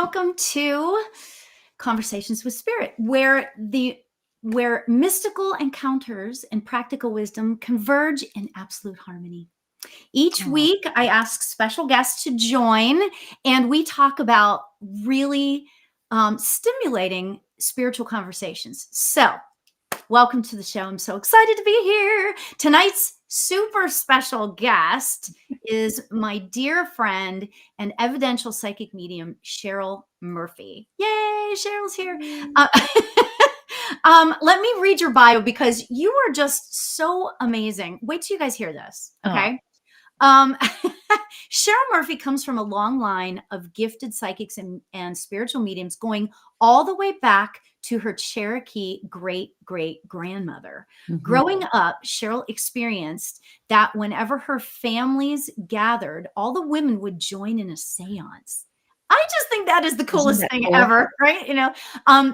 welcome to Conversations with Spirit, where mystical encounters and practical wisdom converge in absolute harmony. Each week, I ask special guests to join, and we talk about really stimulating spiritual conversations. So, welcome to the show. I'm so excited to be here. Tonight's super special guest is my dear friend and evidential psychic medium, Cheryl Murphy. Yay, Cheryl's here. Let me read your bio because you are just so amazing. Wait till you guys hear this, okay? Cheryl Murphy comes from a long line of gifted psychics and spiritual mediums going all the way back to her Cherokee great-great-grandmother. Growing up, Cheryl experienced that whenever her families gathered, all the women would join in a seance. I just think that is the coolest thing ever, right?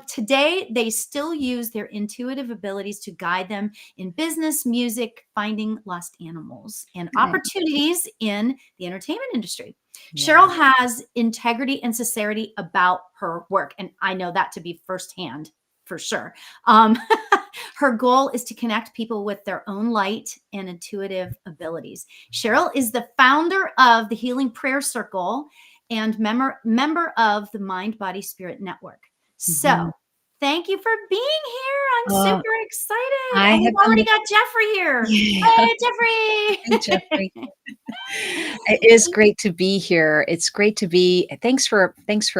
Today, they still use their intuitive abilities to guide them in business, music, finding lost animals, and opportunities in the entertainment industry. Yeah. Cheryl has integrity and sincerity about her work, and I know that to be firsthand for sure. Her goal is to connect people with their own light and intuitive abilities. Cheryl is the founder of the Healing Prayer Circle and member of the Mind Body Spirit Network. So thank you for being here. I'm super excited. We've already got Jeffrey here. Hey, Jeffrey. Hey, Jeffrey. It is great to be here. It's great to be. Thanks for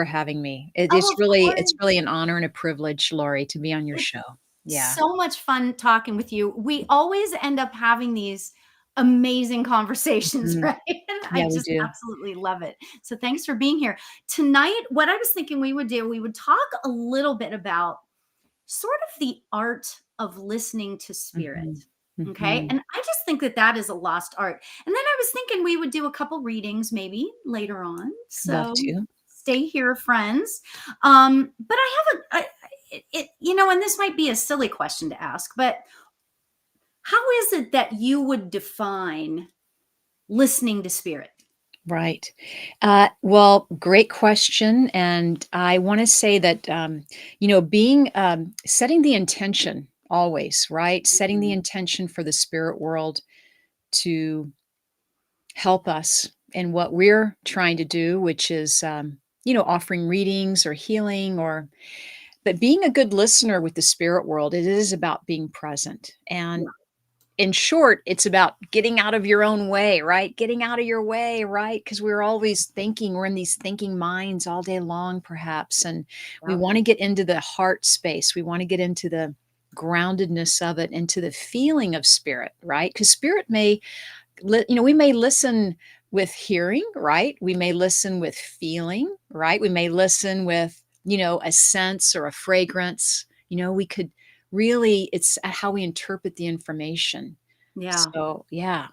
having me. It's really an honor and a privilege, Lauri, to be on your show. Yeah. So much fun talking with you. We always end up having these amazing conversations, right? And I just absolutely love it. So thanks for being here. Tonight, what I was thinking we would talk a little bit about sort of the art of listening to spirit. Okay. And I just think that is a lost art. And then I was thinking we would do a couple readings maybe later on. So stay here, friends. But I have and this might be a silly question to ask, but how is it that you would define listening to spirit? Right. Well, great question. And I want to say that, being, setting the intention always, right? Setting the intention for the spirit world to help us in what we're trying to do, which is, offering readings or healing but being a good listener with the spirit world, it is about being present. And in short, it's about getting out of your own way, right? Getting out of your way, right? Because we're always thinking, we're in these thinking minds all day long, perhaps. And we want to get into the heart space. We want to get into the groundedness of it, into the feeling of spirit, right? Because spirit we may listen with hearing, right? We may listen with feeling, right? We may listen with, a sense or a fragrance. We could really, it's how we interpret the information. Yeah. So, yeah.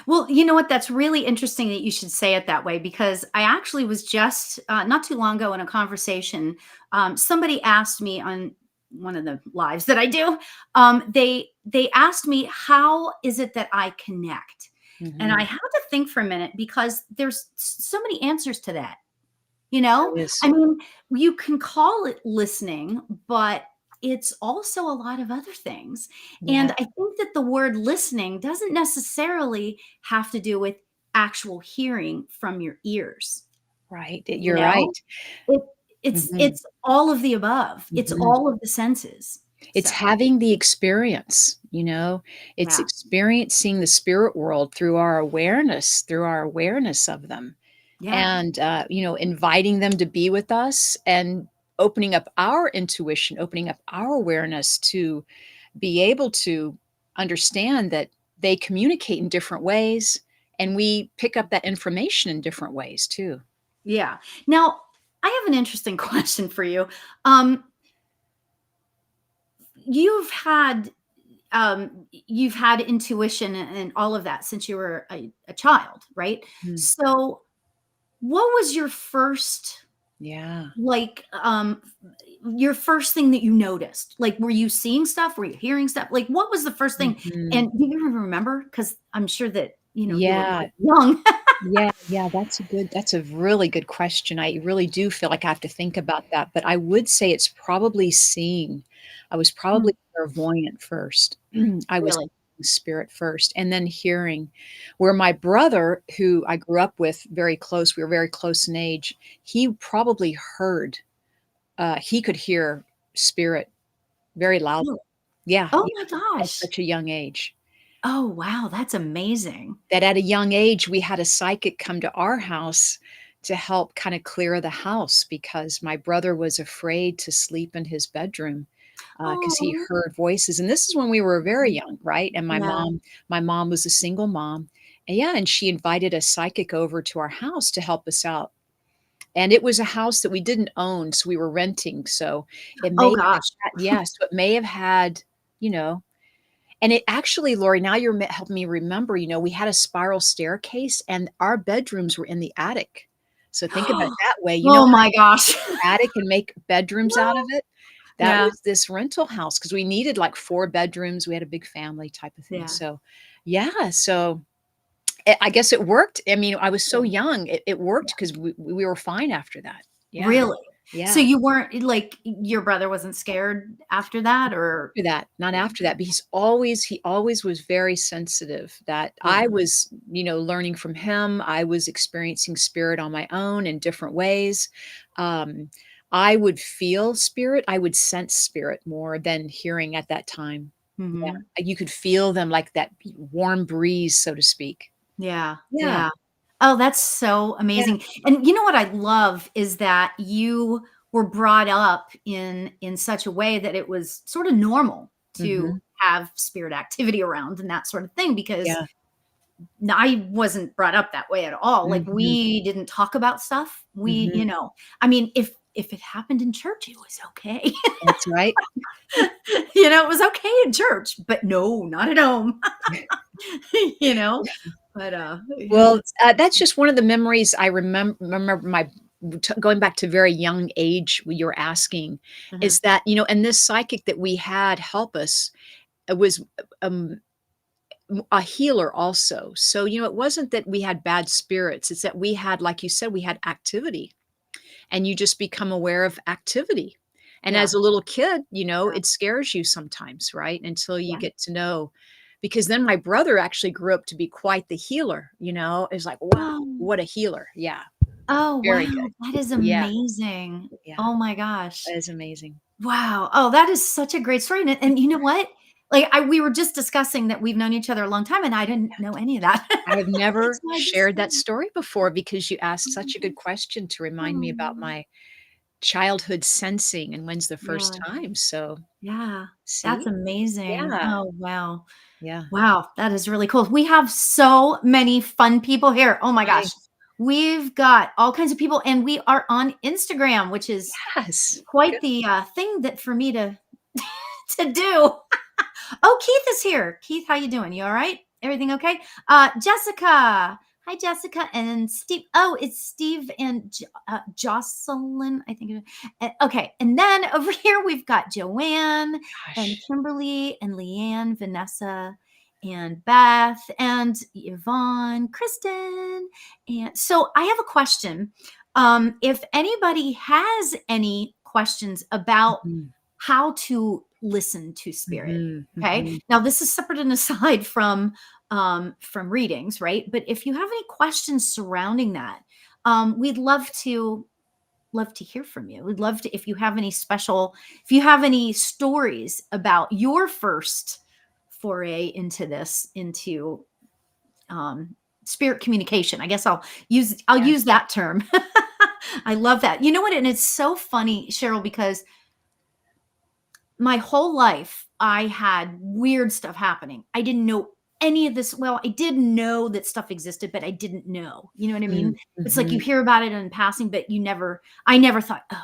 Well, you know what? That's really interesting that you should say it that way, because I actually was just not too long ago in a conversation. Somebody asked me on one of the lives that I do. They asked me, how is it that I connect? And I had to think for a minute, because there's so many answers to that. I mean, you can call it listening, but it's also a lot of other things. Yeah. And I think that the word listening doesn't necessarily have to do with actual hearing from your ears. Right. You're right. It's all of the above. It's all of the senses. It's having the experience, it's experiencing the spirit world through our awareness of them. Yeah. And, inviting them to be with us and opening up our intuition, opening up our awareness to be able to understand that they communicate in different ways, and we pick up that information in different ways too. Yeah. Now, I have an interesting question for you. You've had intuition and all of that since you were a child, right? So what was your first, your first thing that you noticed? Like, were you seeing stuff? Were you hearing stuff? Like, what was the first thing? And do you even remember? Because I'm sure that, you were young. Yeah, that's a really good question. I really do feel like I have to think about that, but I would say it's probably seeing. I was Mm, probably clairvoyant first. I was really? spirit first, and then hearing. Where my brother, who I grew up with very close, we were very close in age, he probably heard, he could hear spirit very loudly. Really? Yeah, Oh yeah, my at gosh. such a young age. Oh, wow, that's amazing. That at a young age, we had a psychic come to our house to help kinda clear the house because my brother was afraid to sleep in his bedroom, because he Oh. heard voices, and this is when we were very young, right? And Yeah. my mom was a single mom, and yeah, and she invited a psychic over to our house to help us out. And it was a house that we didn't own, so we were renting, so it Oh may have gosh. had, yeah, so it may have had, you know, and it actually, Lori, now you're helping me remember, we had a spiral staircase and our bedrooms were in the attic. So think about it that way. You know Oh how my gosh. you take the attic and make bedrooms out of No. it? That Yeah, was this rental house because we needed like 4 bedrooms. We had a big family type of thing. yeah, So, yeah, so I guess it worked. I mean, I was so yeah, young. It worked yeah. because we were fine after that. Yeah, Really? So yeah. you weren't like, your brother wasn't scared after that, or After that, not after that, but he always was very sensitive that yeah. I was, learning from him. I was experiencing spirit on my own in different ways. Um, I would feel spirit, I would sense spirit more than hearing at that time. Yeah, Mhm. you could feel them like that warm breeze, so to speak. Yeah, Yeah, yeah. Oh, that's so yeah, amazing. And you know what I love is that you were brought up in such a way that it was sort of normal to mhm, have spirit activity around and that sort of thing, because yeah, I wasn't brought up that way at all. Like, mhm, we didn't talk about stuff. mhm, I mean, if it happened in church, it was okay. that's right. It was okay in church, but no, not at home. you know? But yeah, Well, that's that's just one of the memories I remember my going back to very young age, when you were asking, uh-huh. is that, and this psychic that we had help us, was, um, a healer also. So, it wasn't that we had bad spirits, it's that we had, like you said, we had activity, and you just become aware of activity. And Yeah, as a little kid, yeah, it scares you sometimes, right? Until you yeah. get to know, because then my brother actually grew up to be quite the healer, It's like, wow, Oh. what a healer. Yeah, Oh, very wow, good. that is Yeah, amazing. yeah, Oh my gosh. that is amazing. Wow. Oh, that is such a great story, and you know what? Like, we were just discussing that we've known each other a long time, and I didn't know any of that. I have never So I just shared that story before because you asked oh my such a good gosh. question to remind me about Oh, my childhood sensing and when's the first yeah, time. So, yeah. That's see? amazing. Yeah, Oh, wow. yeah. Wow, that is really cool. We have so many fun people here. Oh my I gosh. We've got all kinds of people, and we are on Instagram, which is Yes. quite Good. the thing that for me to to do. Oh, Keith is here. Keith, how you doing? You all right? Everything okay? Jessica. Hi, Jessica and Steve. Oh, it's Steve and Jocelyn, I think. Okay, and then over here we've got Joanne and Gosh. Kimberly and Leanne, Vanessa and Beth and Yvonne, Kristen. And so I have a question. If anybody has any questions about Mhm, how to listen to spirit. mhm, Okay. mhm. Now this is separate and aside from readings, right? But if you have any questions surrounding that, we'd love to hear from you. We'd love to, if you have any stories about your first foray into um spirit communication. I guess I'll Yeah. use that term. I love that. You know what? And it's so funny, Cheryl, because my whole life I had weird stuff happening. I didn't know any of this. Well, I did know that stuff existed, but I didn't know. You know what I mean? Mm, It's like you mhm, hear about it in passing, but I never thought, oh,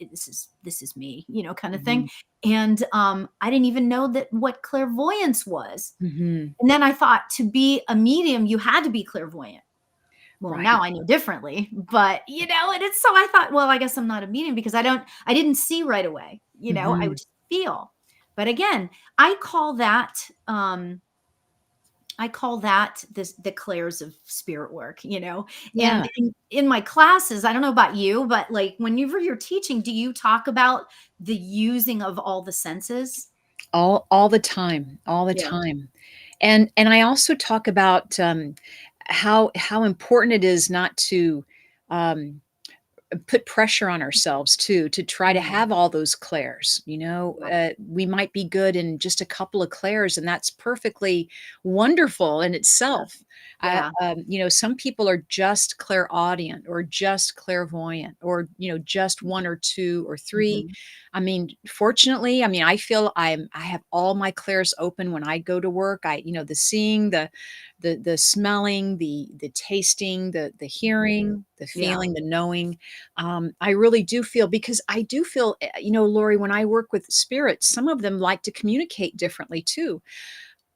this is me, kind of thing. mhm, And I didn't even know that what clairvoyance was. mhm. And then I thought to be a medium, you had to be clairvoyant. Well, Right. now I know differently, but and it's so I thought, well, I guess I'm not a medium because I didn't see right away. I would Mhm. just feel. But again, I call that I call that the clairs of spirit work, Yeah. and in my classes, I don't know about you, but like whenever you're teaching, do you talk about the using of all the senses? All the time, all the Yeah. time. And I also talk about, how important it is not to, um put pressure on ourselves too, to try to Mm, have all those clairs, yeah, we might be good in just a couple of clairs, and that's perfectly wonderful in yeah, itself. yeah. Some people are just clairaudient or just clairvoyant or, just 1 or 2 or 3. Mhm. I mean, fortunately, I mean, I feel I have all my clairs open when I go to work. The seeing, the smelling, the tasting, the hearing, the Yeah, feeling, the knowing. I really do feel, because I do feel, Lori, when I work with spirits, some of them like to communicate differently too.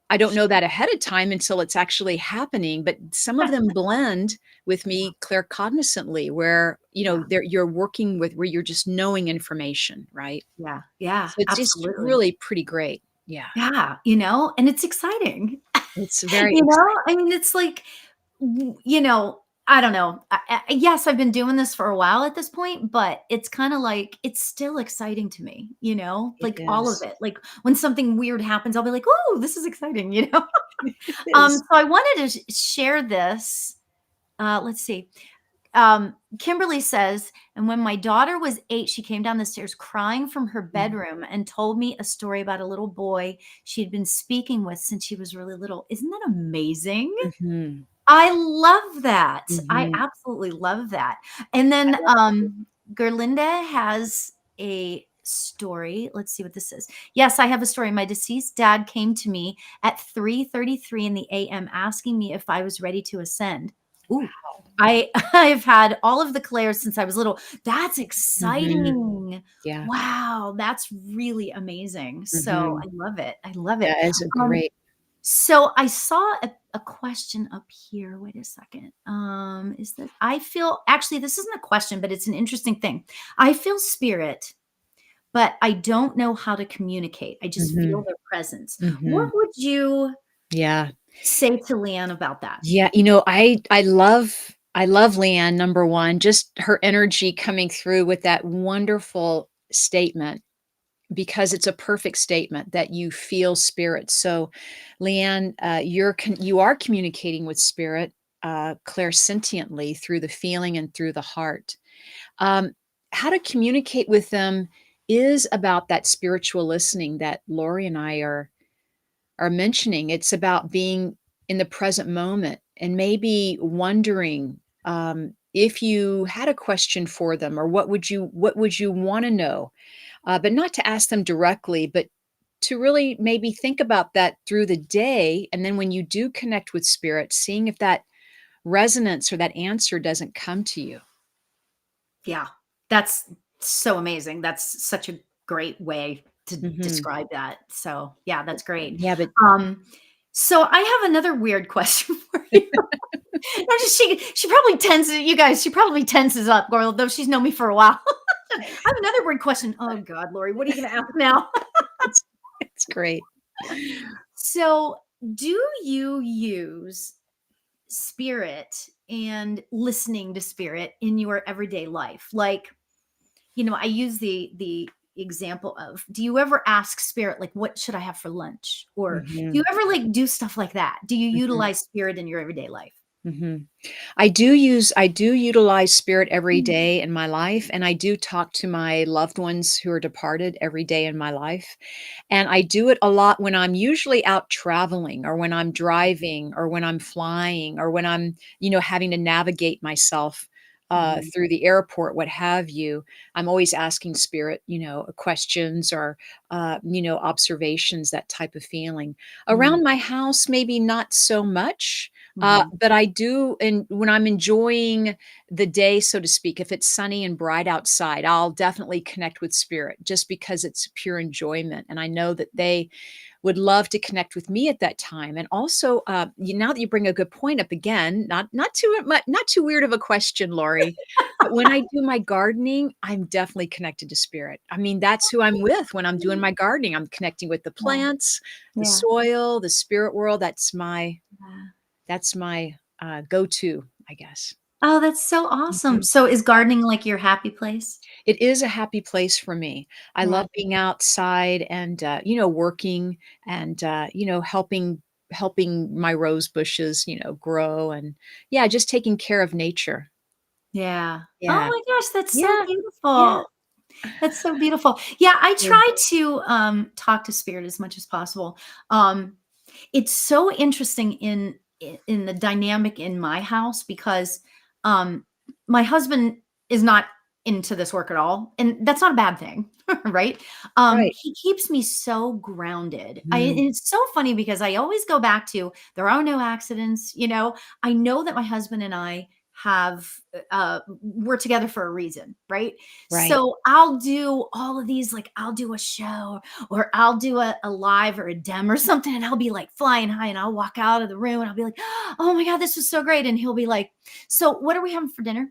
I don't know that ahead of time until it's actually happening, but some of them blend with yeah, me claircognizantly, where, yeah, you're working with, where you're just knowing information, right? yeah, yeah, So it's just absolutely. really pretty great. Yeah. Yeah, and it's exciting. It's very You know? exciting. I mean, it's like, I don't know. Yes, I've been doing this for a while at this point, but it's kinda like it's still exciting to me, It like all of is. it. Like when something weird happens, I'll be like, "Oh, this is exciting?" It is. So I wanted to share this. Let's see. Kimberly says, and when my daughter was 8, she came down the stairs crying from her Mhm. bedroom and told me a story about a little boy she'd been speaking with since she was really little. Isn't that amazing? Mhm. I love that. I Mhm. absolutely love that. And I then love it too. Gerlinda has a story. Let's see what this is. Yes, I have a story. My deceased dad came to me at 3:33 in the AM asking me if I was ready to ascend. Ooh, I've had all of the clairs since I was little. That's Mhm. exciting. Yeah. Wow, that's really amazing. So Mhm. I love it. I love it. That is a Um, great. so I saw a question up here. Wait a second. Is that I feel actually this isn't a question, but it's an interesting thing. I feel spirit, but I don't know how to communicate. I just feel Mhm. their presence. What Mhm. would you Yeah. say to Leanne about that? Yeah, I love Leanne, number 1, just her energy coming through with that wonderful statement, because it's a perfect statement that you feel spirit. So, Leanne, you are communicating with spirit, clairsentiently through the feeling and through the heart. Um, how to communicate with them is about that spiritual listening that Lori and I are mentioning. It's about being in the present moment and maybe wondering, if you had a question for them, or what would you want to know, but not to ask them directly, but to really maybe think about that through the day, and then when you do connect with spirit, seeing if that resonance or that answer doesn't come to you. Yeah. That's so amazing. That's such a great way to Hmm. describe that. So, yeah, that's great. Yeah, but Um, so I have another weird question for you. No, just she probably tenses you guys, she probably tenses up, girl, though she's known me for a while. I have another weird question. Oh God, Lori, what are you gonna ask now? it's it's great. So, do you use spirit and listening to spirit in your everyday life? Like, I use the example of, do you ever ask spirit, like, what should I have for lunch? Or do you Hmm. ever like do stuff like that? Do you Hmm. utilize spirit in your everyday life? Hmm. I do utilize spirit every Mm, day in my life, and I do talk to my loved ones who are departed every day in my life. And I do it a lot when I'm usually out traveling, or when I'm driving, or when I'm flying, or when I'm, having to navigate myself mhm, through the airport, what have you. I'm always asking spirit, questions, or, observations, that type of feeling. mm, Around my house, maybe not so much. Mhm. But I do, and when I'm enjoying the day, so to speak, if it's sunny and bright outside, I'll definitely connect with spirit just because it's pure enjoyment, and I know that they would love to connect with me at that time. And also, now that you bring a good point up again, not too weird of a question, Lori. But when I do my gardening, I'm definitely connected to spirit. I mean, that's who I'm with when I'm doing my gardening. I'm connecting with the Yeah. plants, the Yeah. soil, the spirit world. Yeah. That's my go-to, I guess. Oh, that's so awesome. Mhm. So is gardening like your happy place? It is a happy place for me. I Yeah. love being outside and, working and, helping my rose bushes, grow and, yeah, just taking care of nature. Yeah. Oh Yeah. my gosh, that's so Yeah. Yeah. beautiful. That's so beautiful. Yeah, I Yeah. try to, talk to spirit as much as possible. Um, it's so interesting in the dynamic in my house because, um, my husband is not into this work at all, and that's not a bad thing, right? Right. He keeps me so grounded. And Mm, it's so funny because I always go back to there are no accidents, you know? I know that my husband and I have we're together for a reason, right? right. So I'll do all of these, like I'll do a show or I'll do a live or a dem or something, and I'll be like flying high, and I'll walk out of the room and I'll be like, oh my God, this was so great. And he'll be like, so what are we having for dinner?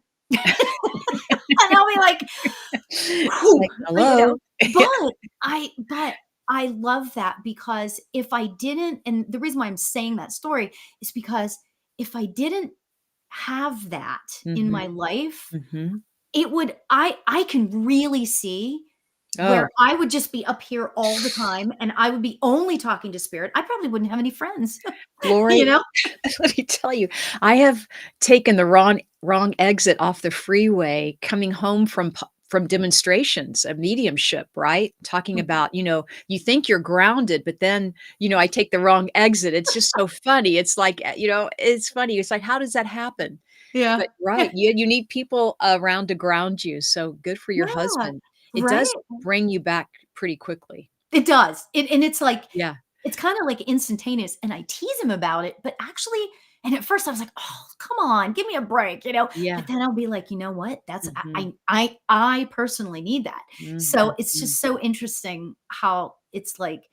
And I'll be like, It's whew, like, you know, "Hello?" but I love that because if I didn't, and the reason why I'm saying that story is because if I didn't have that in Mhm, my life, mhm. it would I can really see where Oh. I would just be up here all the time and I would be only talking to spirit. I probably wouldn't have any friends, you Lori, know? let me tell you, I have taken the wrong exit off the freeway coming home from demonstrations of mediumship, right? Talking Mm, about, you think you're grounded, but then, I take the wrong exit. It's just so funny. It's like, it's funny. It's like, how does that happen? yeah. But right, you need people around to ground you. So good for your Yeah, husband. It right? does bring you back pretty quickly. It does. And it's like Yeah. it's kinda like instantaneous, and I tease him about it, but actually and at first I was like, "Oh, come on, give me a break," you know? But Yeah. then I'll be like, "You know what? That's Mhm. I personally need that." Mhm. So it's Mhm. just so interesting how it's like,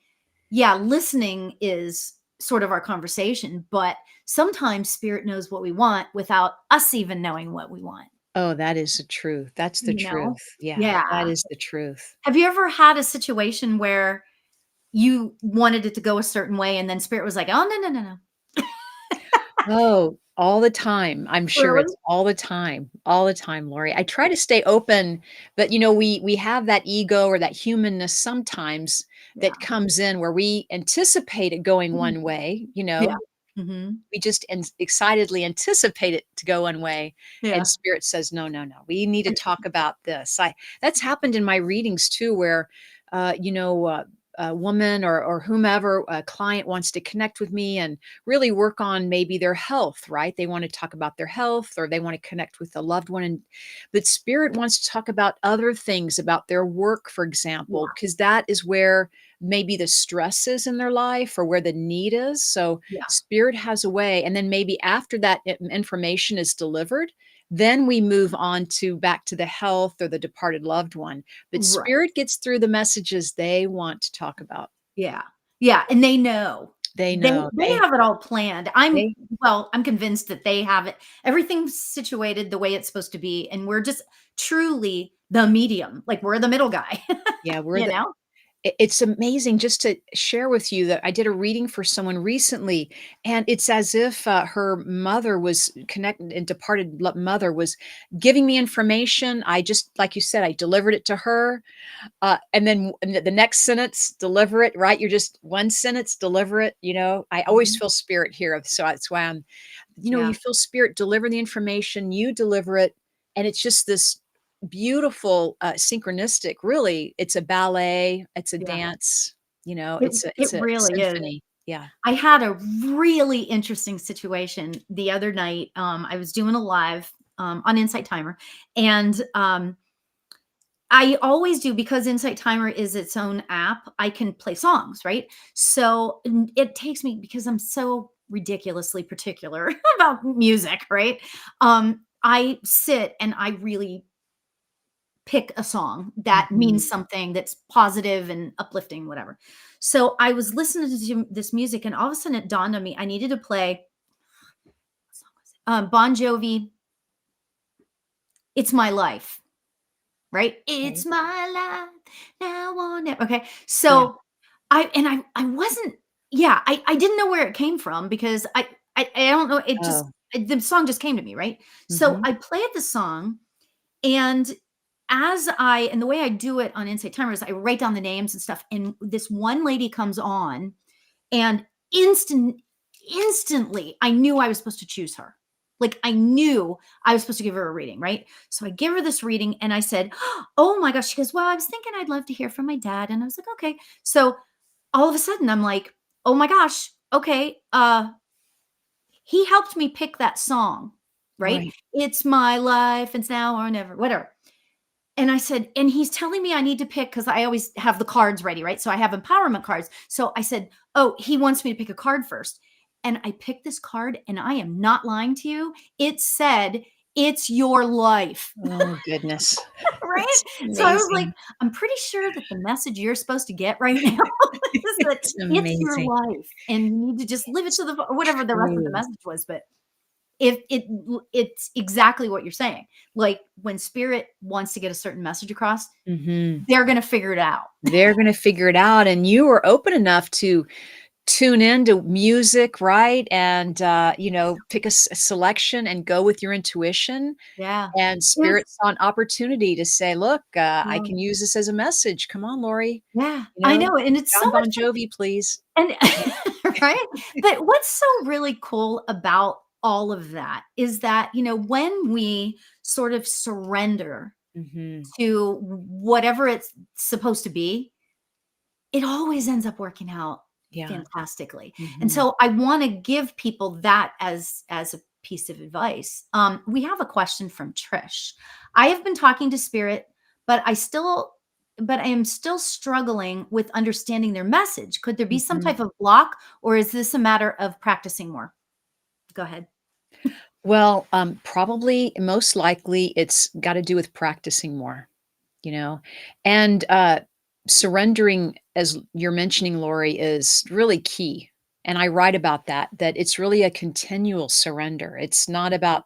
yeah, listening is sort of our conversation, but sometimes spirit knows what we want without us even knowing what we want, Oh, that is the truth. That's the you know? truth. Yeah, that Yeah. is the truth. Have you ever had a situation where you wanted it to go a certain way and then spirit was like, "Oh, no, no, no, no." Oh, all the time. I'm sure Really? it's all the time, Lori. I try to stay open, but, we have that ego or that humanness sometimes Yeah. that comes in where we anticipate it going Mhm. one way, Yeah. Mhm. we just excitedly anticipate it to go one way, and Yeah. spirit says, "No, no, no. We need to talk about this." I That's happened in my readings too, where, a woman or whomever, a client wants to connect with me and really work on maybe their health, right? They want to talk about their health or they want to connect with a loved one, but spirit wants to talk about other things, about their work, for Yeah. example, because that is where maybe the stress is in their life or where the need is. So Yeah. spirit has a way, and then maybe after that information is delivered, then we move on to back to the health or the departed loved one. But Right. spirit gets through the messages they want to talk about. Yeah. Yeah, and they know. They know. They have it all planned. They I'm convinced that they have it everything's situated the way it's supposed to be, and we're just truly the medium, like, we're the middle guy, Yeah, you know? it's amazing just to share with you that I did a reading for someone recently, and it's as if, her mother was connected and departed mother was giving me information. I just like you said, I delivered it to her. And then the next sentence, deliver it, right? You're just one sentence, deliver it, I always Mhm. feel spirit here, so that's why Yeah. you feel spirit deliver the information, you deliver it, and it's just this beautiful, synchronistic, really, it's a ballet, it's a Yeah. dance, It it's a really is. symphony. Yeah. I had a really interesting situation the other night. I was doing a live, on Insight Timer, and, I always do because Insight Timer is its own app, I can play songs, right? So, it takes me because I'm so ridiculously particular about music, right? I sit and I really pick a song that Mhm. means something that's positive and uplifting, whatever. So I was listening to this music, and all of a sudden it dawned on me I needed to play what song was it? Bon Jovi, "It's My Life." Right? Okay. It's my life now or never. Okay, Yeah. so I wasn't, yeah, I didn't know where it came from because I don't know. It just Oh. the song just came to me, right? So Mhm. I played the song, and and the way I do it on Insight Timer is I write down the names and stuff. And this one lady comes on, and instantly I knew I was supposed to choose her. Like I knew I was supposed to give her a reading, right? So I give her this reading and I said, "Oh my gosh." She goes, "Well, I was thinking I'd love to hear from my dad." And I was like, "Okay." So all of a sudden I'm like, "Oh my gosh. Okay. He helped me pick that song, right? Right. It's my life, it's now or never, whatever." And I said, and he's telling me I need to pick because I always have the cards ready, right? So I have empowerment cards. So I said, "Oh, he wants me to pick a card first." And I picked this card, and I am not lying to you. It said, "It's your life." Oh, goodness. Right? That's So I was like, amazing. I'm pretty sure that the message you're supposed to get right now is that It's it's your amazing. life and you need to just live it It's to the or whatever the rest of the true. message was. But if it's exactly what you're saying. Like when spirit wants to get a certain message across, Mhm. they're gonna figure it out. They're gonna figure it out, and you were open enough to tune into music, right? And, pick a selection and go with your intuition, Yeah. and And spirit it's saw an opportunity to say, "Look, I yeah. can use this as a message. Come on, Lori, Yeah. I know, and it's so John much Bon Jovi, please." and right? But what's so really cool about all of that is that, when we sort of surrender Mhm. to whatever it's supposed to be, it always ends up working out Yeah. fantastically. And Mhm. so I want to give people that as a piece of advice. We have a question from Trish. I have been talking to spirit, but I am still struggling with understanding their message. Could there be some Mhm. type of block, or is this a matter of practicing more? Go ahead. Well, probably most likely it's gotta do with practicing more. You know? And, surrendering, as you're mentioning, Lori, is really key, and I write about that, that it's really a continual surrender. It's not about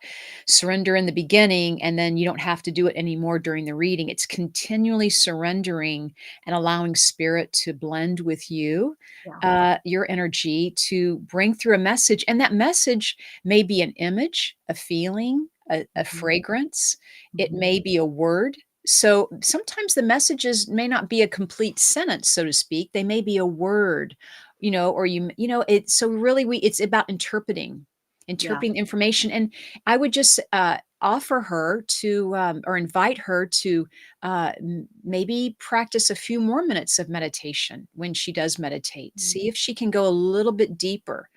surrender in the beginning, and then you don't have to do it anymore during the reading. It's continually surrendering and allowing spirit to blend with you, Yeah. your energy to bring through a message, and that message may be an image, a feeling, a Mhm. fragrance. It Mhm. may be a word. So sometimes the messages may not be a complete sentence, so to speak. They may be a word, or it's so really it's about Yeah. interpreting information. And I would just offer her to, or invite her to maybe practice a few more minutes of meditation when she does meditate. Mm. See if she can go a little bit deeper.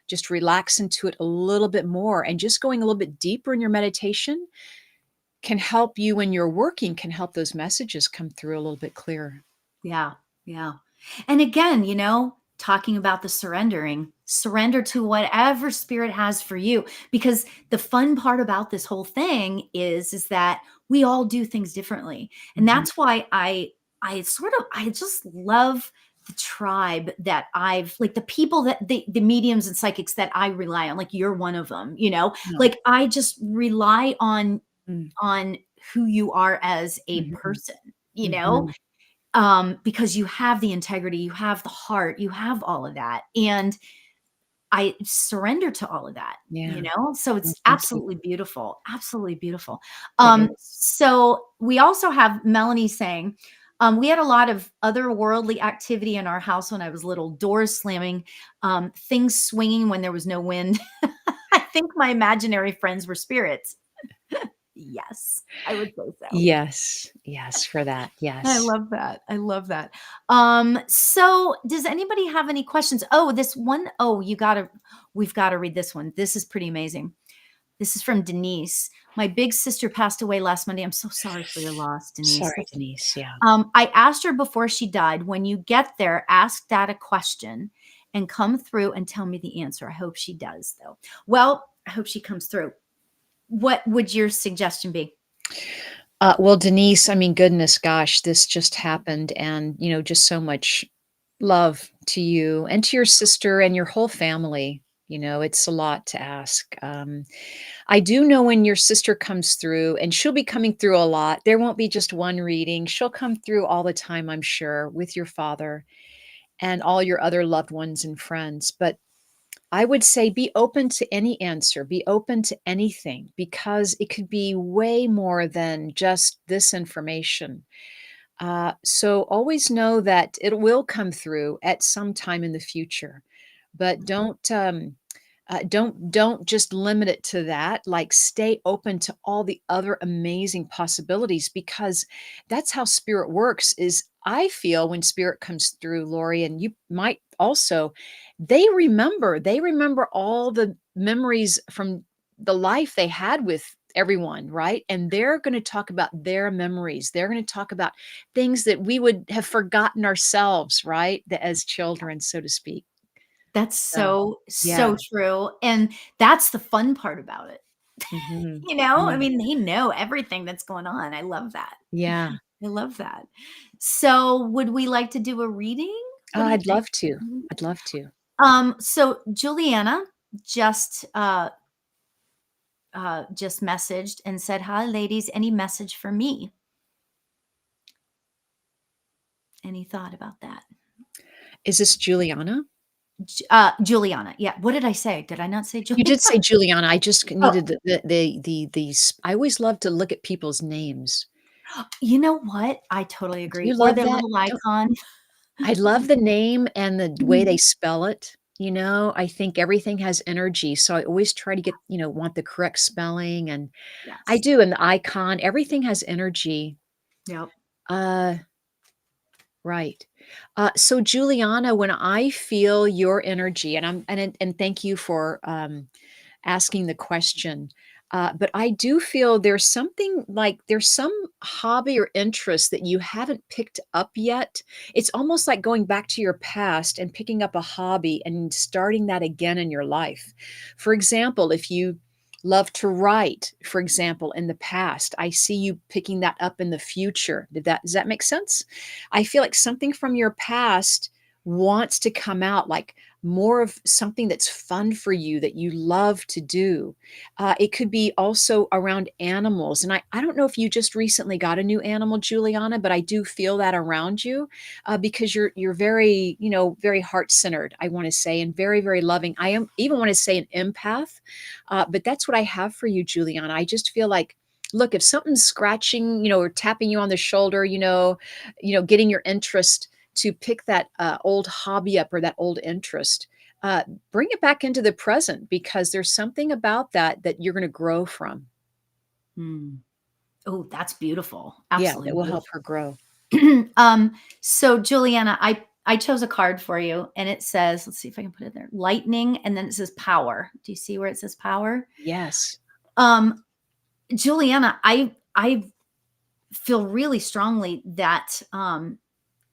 Just relax into it a little bit more. And just going a little bit deeper in your meditation can help you when you're working, can help those messages come through a little bit clearer. Yeah, yeah. And again, talking about the surrender to whatever spirit has for you. Because the fun part about this whole thing is that we all do things differently. And Mhm. that's why I just love the tribe that I've like the people that the mediums and psychics that I rely on, like you're one of them, Yeah. like I just rely Mm. on who you are as a Mhm. person, Mhm. because you have the integrity, you have the heart, you have all of that. And I surrender to all of that, Yeah. So Well, it's thank you. absolutely beautiful. Absolutely beautiful. It is. So we also have Melanie saying, we had a lot of otherworldly activity in our house when I was little, doors slamming, things swinging when there was no wind. I think my imaginary friends were spirits. Yes, I would say so. Yes. Yes, for that. I Yes. love that. I love that. So does anybody have any questions? Oh, this one, oh, we've got to read this one. This is pretty amazing. This is from Denise. My big sister passed away last Monday. I'm so sorry for your loss, Denise. Sorry, Denise. Yeah. I asked her before she died, when you get there, ask dad a question and come through and tell me the answer. I hope she does, though. Well, I hope she comes through. What would your suggestion be? Well, Denise, I mean, goodness gosh, this just happened. And, just so much love to you and to your sister and your whole family. It's a lot to ask. I do know when your sister comes through, and she'll be coming through a lot. There won't be just one reading. She'll come through all the time, I'm sure, with your father and all your other loved ones and friends. But I would say be open to any answer, be open to anything, because it could be way more than just this information. So always know that it will come through at some time in the future, but don't just limit it to that. Like, stay open to all the other amazing possibilities, because that's how spirit works. Is I feel when spirit comes through, Lori, and you might also, they remember all the memories from the life they had with everyone, right? And they're going to talk about their memories. They're going to talk about things that we would have forgotten ourselves, right? As children, so to speak. That's So, so, yeah. so true. And that's the fun part about it. Mhm. I Yeah. mean, they know everything that's going on. I love that. Yeah. I love that. So, would we like to do a reading? What do you I'd think? love to. Mhm. I'd love to. So Juliana just just messaged and said, "Hi, ladies. Any message for me? Any thought about that?" Is this Juliana? Juliana. Yeah. What did I say? Did I not say You Juliana? did say Juliana. I just Oh, needed I always love to look at people's names. you know what? I totally Do agree. you Or love their that? little Don't icon. I love the name and the way Mhm. they spell it. I think everything has energy, so I always try to get, want the correct spelling, and I Yes. do, and the icon, everything has energy. Yep. Uh, right. So Juliana, when I feel your energy, and thank you for, asking the question. But I do feel there's something, like there's some hobby or interest that you haven't picked up yet. It's almost like going back to your past and picking up a hobby and starting that again in your life. For example, if you love to write, for example, in the past, I see you picking that up in the future. Does that make sense? I feel like something from your past wants to come out, like more of something that's fun for you that you love to do. It could be also around animals. And I don't know if you just recently got a new animal, Juliana, but I do feel that around you, because you're very, very heart centered, I want to say, and very, very loving. I am even want to say an empath, but that's what I have for you, Juliana. I just feel like, look, if something's scratching, or tapping you on the shoulder, getting your interest to pick that old hobby up or that old interest, uh, bring it back into the present, because there's something about that you're going to grow from. Hmm. Oh, that's beautiful. Yeah, Absolutely that will help beautiful. her grow. So Juliana, I chose a card for you, and it says, let's see if I can put it there, lightning, and then it says power. Do you see where it says power? Yes. Um, Juliana, I feel really strongly that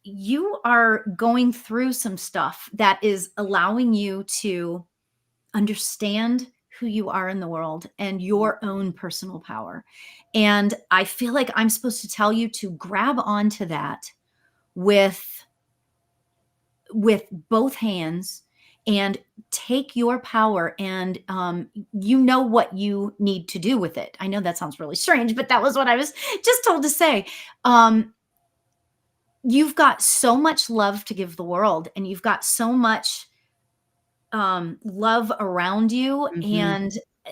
you are going through some stuff that is allowing you to understand who you are in the world and Mm. your own personal power. And I feel like I'm supposed to tell you to grab onto that with both hands and take your power, and you know what you need to do with it. I know that sounds really strange, but that was what I was just told to say. um, you've got so much love to give the world, and you've got so much love around you. Mhm. And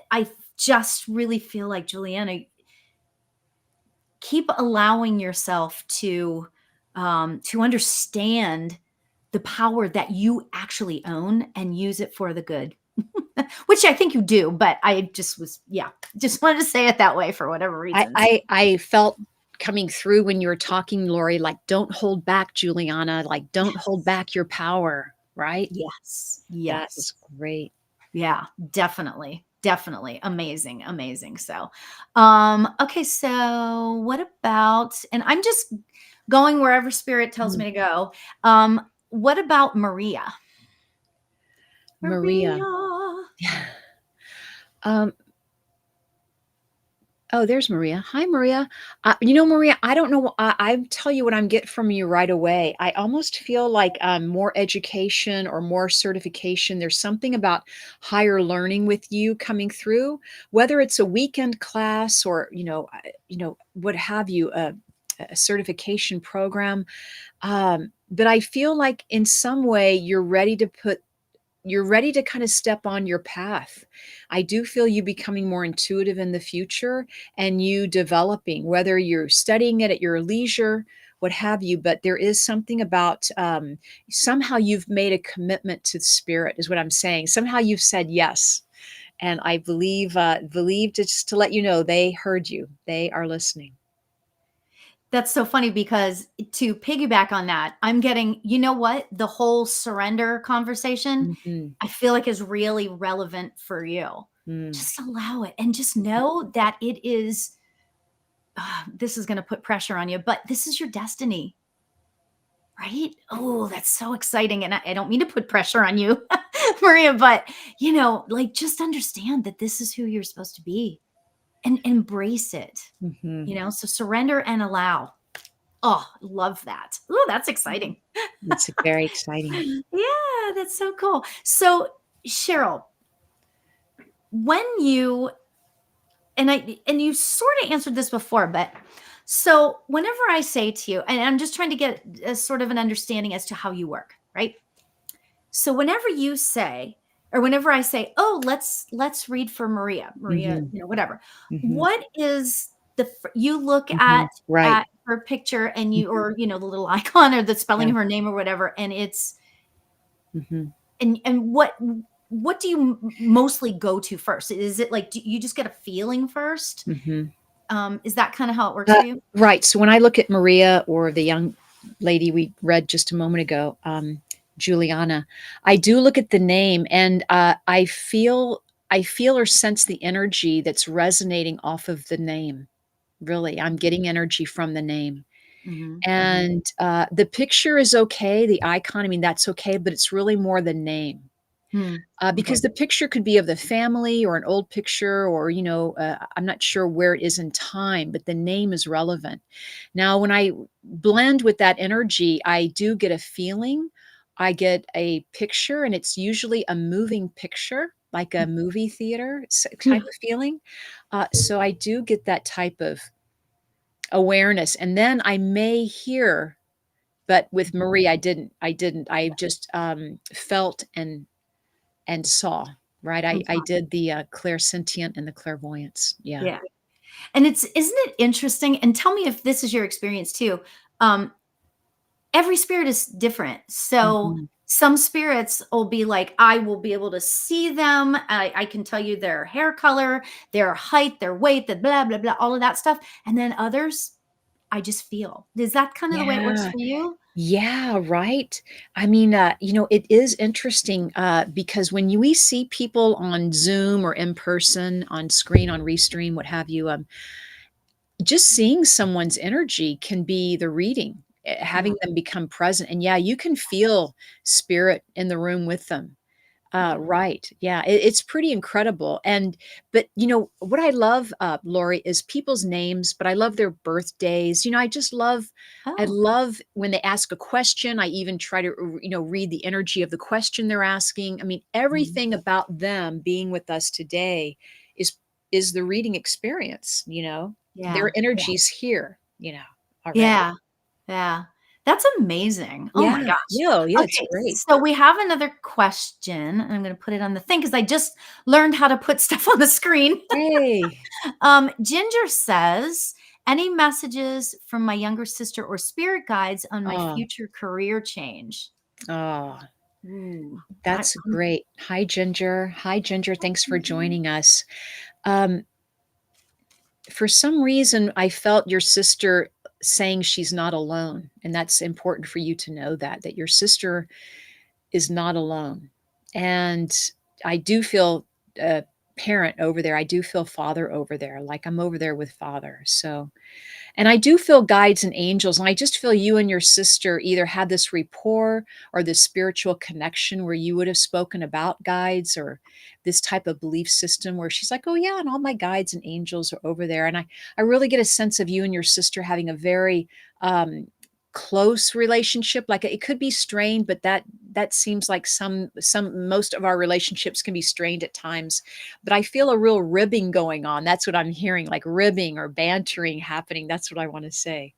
I just really feel like, Juliana, keep allowing yourself to understand the power that you actually own and use it for the good. Which I think you do, but I just was, yeah, just wanted to say it that way for whatever I reasons. I I felt coming through when you were talking, Lori, like, don't hold back, Juliana, like, don't hold Yes. back your power, right? Yes. That Yes. is great. Yeah, definitely. Definitely. Amazing. Amazing. So, okay. So what about, and I'm just going wherever spirit tells Mm. me to go. What about Maria? Maria. Maria. Um, oh, there's Maria. Hi, Maria. Maria, I don't know. I tell you what I'm getting from you right away. I almost feel like more education or more certification. There's something about higher learning with you coming through, whether it's a weekend class or what have you, a certification program. But I feel like in some way you're ready to kind of step on your path. I do feel you becoming more intuitive in the future and you developing, whether you're studying it at your leisure, what have you. But there is something about somehow you've made a commitment to spirit, is what I'm saying. Somehow you've said yes. And I believe just to let you know, they heard you. They are listening. That's so funny because to piggyback on that, I'm getting, you know what? The whole surrender conversation, Hmm. I feel like is really relevant for you. Mm. Just allow it and just know that it is, this is going to put pressure on you, but this is your destiny, right? Oh, that's so exciting. And I don't mean to put pressure on you, Maria, but like just understand that this is who you're supposed to be and embrace it, Hmm. so surrender and allow. Oh, love that. Oh, that's exciting. It's very exciting. Yeah, that's so cool. So, Cheryl, when you and you sort of answered this before, but so whenever I say to you, and I'm just trying to get a sort of an understanding as to how you work, right? So whenever you say, or whenever I say, "Oh, let's read for Maria," Maria, Hmm. whatever. Hmm. What is you look Hmm. Right. at her picture and Mhm. or the little icon or the spelling Yeah. of her name or whatever, and it's Hmm. and what do you mostly go to first? Is it like do you just get a feeling first? Hmm. Is that kind of how it works for you? Right. So when I look at Maria or the young lady we read just a moment ago, Juliana, I do look at the name and I feel or sense the energy that's resonating off of the name. Really, I'm getting energy from the name. Mhm. And the picture is okay, the icon, I mean, that's okay, but it's really more the name. Hmm. Okay. Because the picture could be of the family or an old picture, or I'm not sure where it is in time, but the name is relevant. Now, when I blend with that energy, I do get a feeling. I get a picture, and it's usually a moving picture, like a movie theater type Yeah. of feeling. So I do get that type of awareness, and then I may hear. But with Marie, I didn't. I didn't. I just felt and saw, right? I did the, clairsentient and the clairvoyance, yeah. Yeah. And isn't it interesting? And tell me if this is your experience too. Um, every spirit is different. So Mhm. some spirits will be like, I will be able to see them. I can tell you their hair color, their height, their weight, the blah, blah, blah, all of that stuff. And then others, I just feel. Is that kind of the way it works Yeah, for you? yeah, right? I mean, it is interesting, because when we see people on Zoom or in person, on screen, on Restream, what have you, just seeing someone's energy can be the reading, Yeah. having them become present, and yeah, you can feel spirit in the room with them. Yeah. Right. Yeah, it's pretty incredible. And but what I love, Lori, is people's names, but I love their birthdays. I Oh. love when they ask a question. I even try to read the energy of the question they're asking. I mean, Mhm. everything about them being with us today is is the reading experience. Their Yeah. energy's here. Already. Yeah. Yeah. That's amazing. Oh my Yeah. gosh. Yeah. Yeah. It's Okay, great. so we have another question, and I'm gonna put it on the thing because I just learned how to put stuff on the screen. Yay. Ginger says, "Any messages from my younger sister or spirit guides on my Oh. future career change?" Oh. Ooh, That's great. Hi, Ginger. Hi, Ginger. Thanks for joining us. Um, for some reason, I felt your sister saying she's not alone, and that's important for you to know that your sister is not alone. And I do feel uh, parent over there. I do feel Father over there, like I'm over there with Father. So, and I do feel guides and angels, and I just feel you and your sister either had this rapport or this spiritual connection where you would have spoken about guides or this type of belief system where she's like, "Oh yeah, and all my guides and angels are over there." And I really get a sense of you and your sister having a very close relationship. Like it could be strained, but that seems like some most of our relationships can be strained at times. But I feel a real ribbing going on. That's what I'm hearing, like ribbing or bantering happening. That's what I want to say.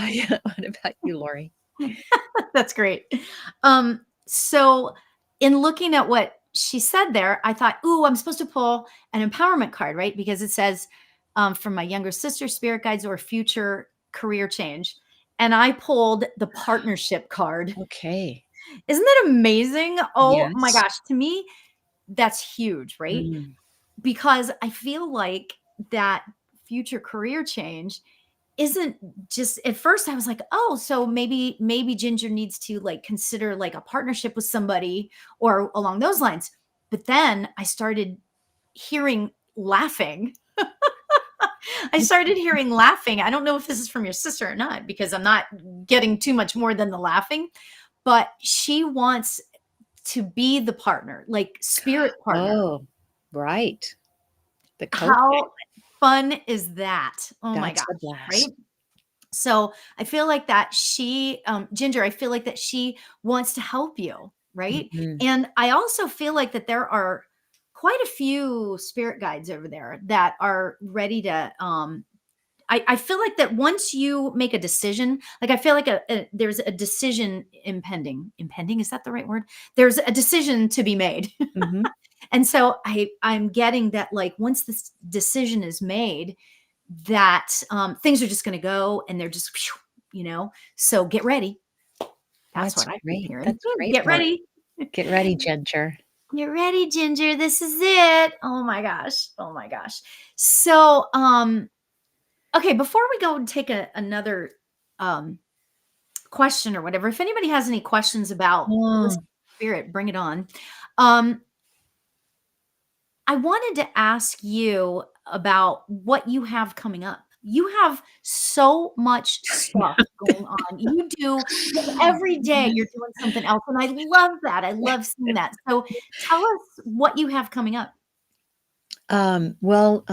Yeah. What about you, Lauri? That's great. So in looking at what she said there, I thought, ooh, I'm supposed to pull an empowerment card, right? Because it says from my younger sister, spirit guides or future career change. And I pulled the partnership card. Okay. Isn't that amazing? Oh my Yes. gosh. To me, that's huge, right? Mm, Because I feel like that future career change isn't just at first I was like, oh, so maybe Ginger needs to like consider like a partnership with somebody or along those lines. But then I started hearing laughing. I started hearing laughing. I don't know if this is from your sister or not because I'm not getting too much more than the laughing, but she wants to be the partner, like spirit partner. oh, right. The co-pilot. How fun is that? Oh my That's gosh, a blast. right? So I feel like that she, Ginger, I feel like that she wants to help you, right? Mhm. And I also feel like that there are quite a few spirit guides over there that are ready to. I feel like that once you make a decision, like I feel like there's a decision impending. Impending, is that the right word? There's a decision to be made. Mhm. And so I'm getting that like once this decision is made, that things are just going to go and they're just, so get ready. That's That's what I keep great. hearing. That's great, Get Lauri. ready. Get ready, Ginger. Get ready, Ginger. This is it. Oh my gosh. Oh my gosh. So, okay, before we go and take another um, question or whatever, if anybody has any questions about Oh, listening to spirit, bring it on. Um, I wanted to ask you about what you have coming up. You have so much stuff going on. You do like every day you're doing something else. And I love that. I love seeing that. So tell us what you have coming up. well,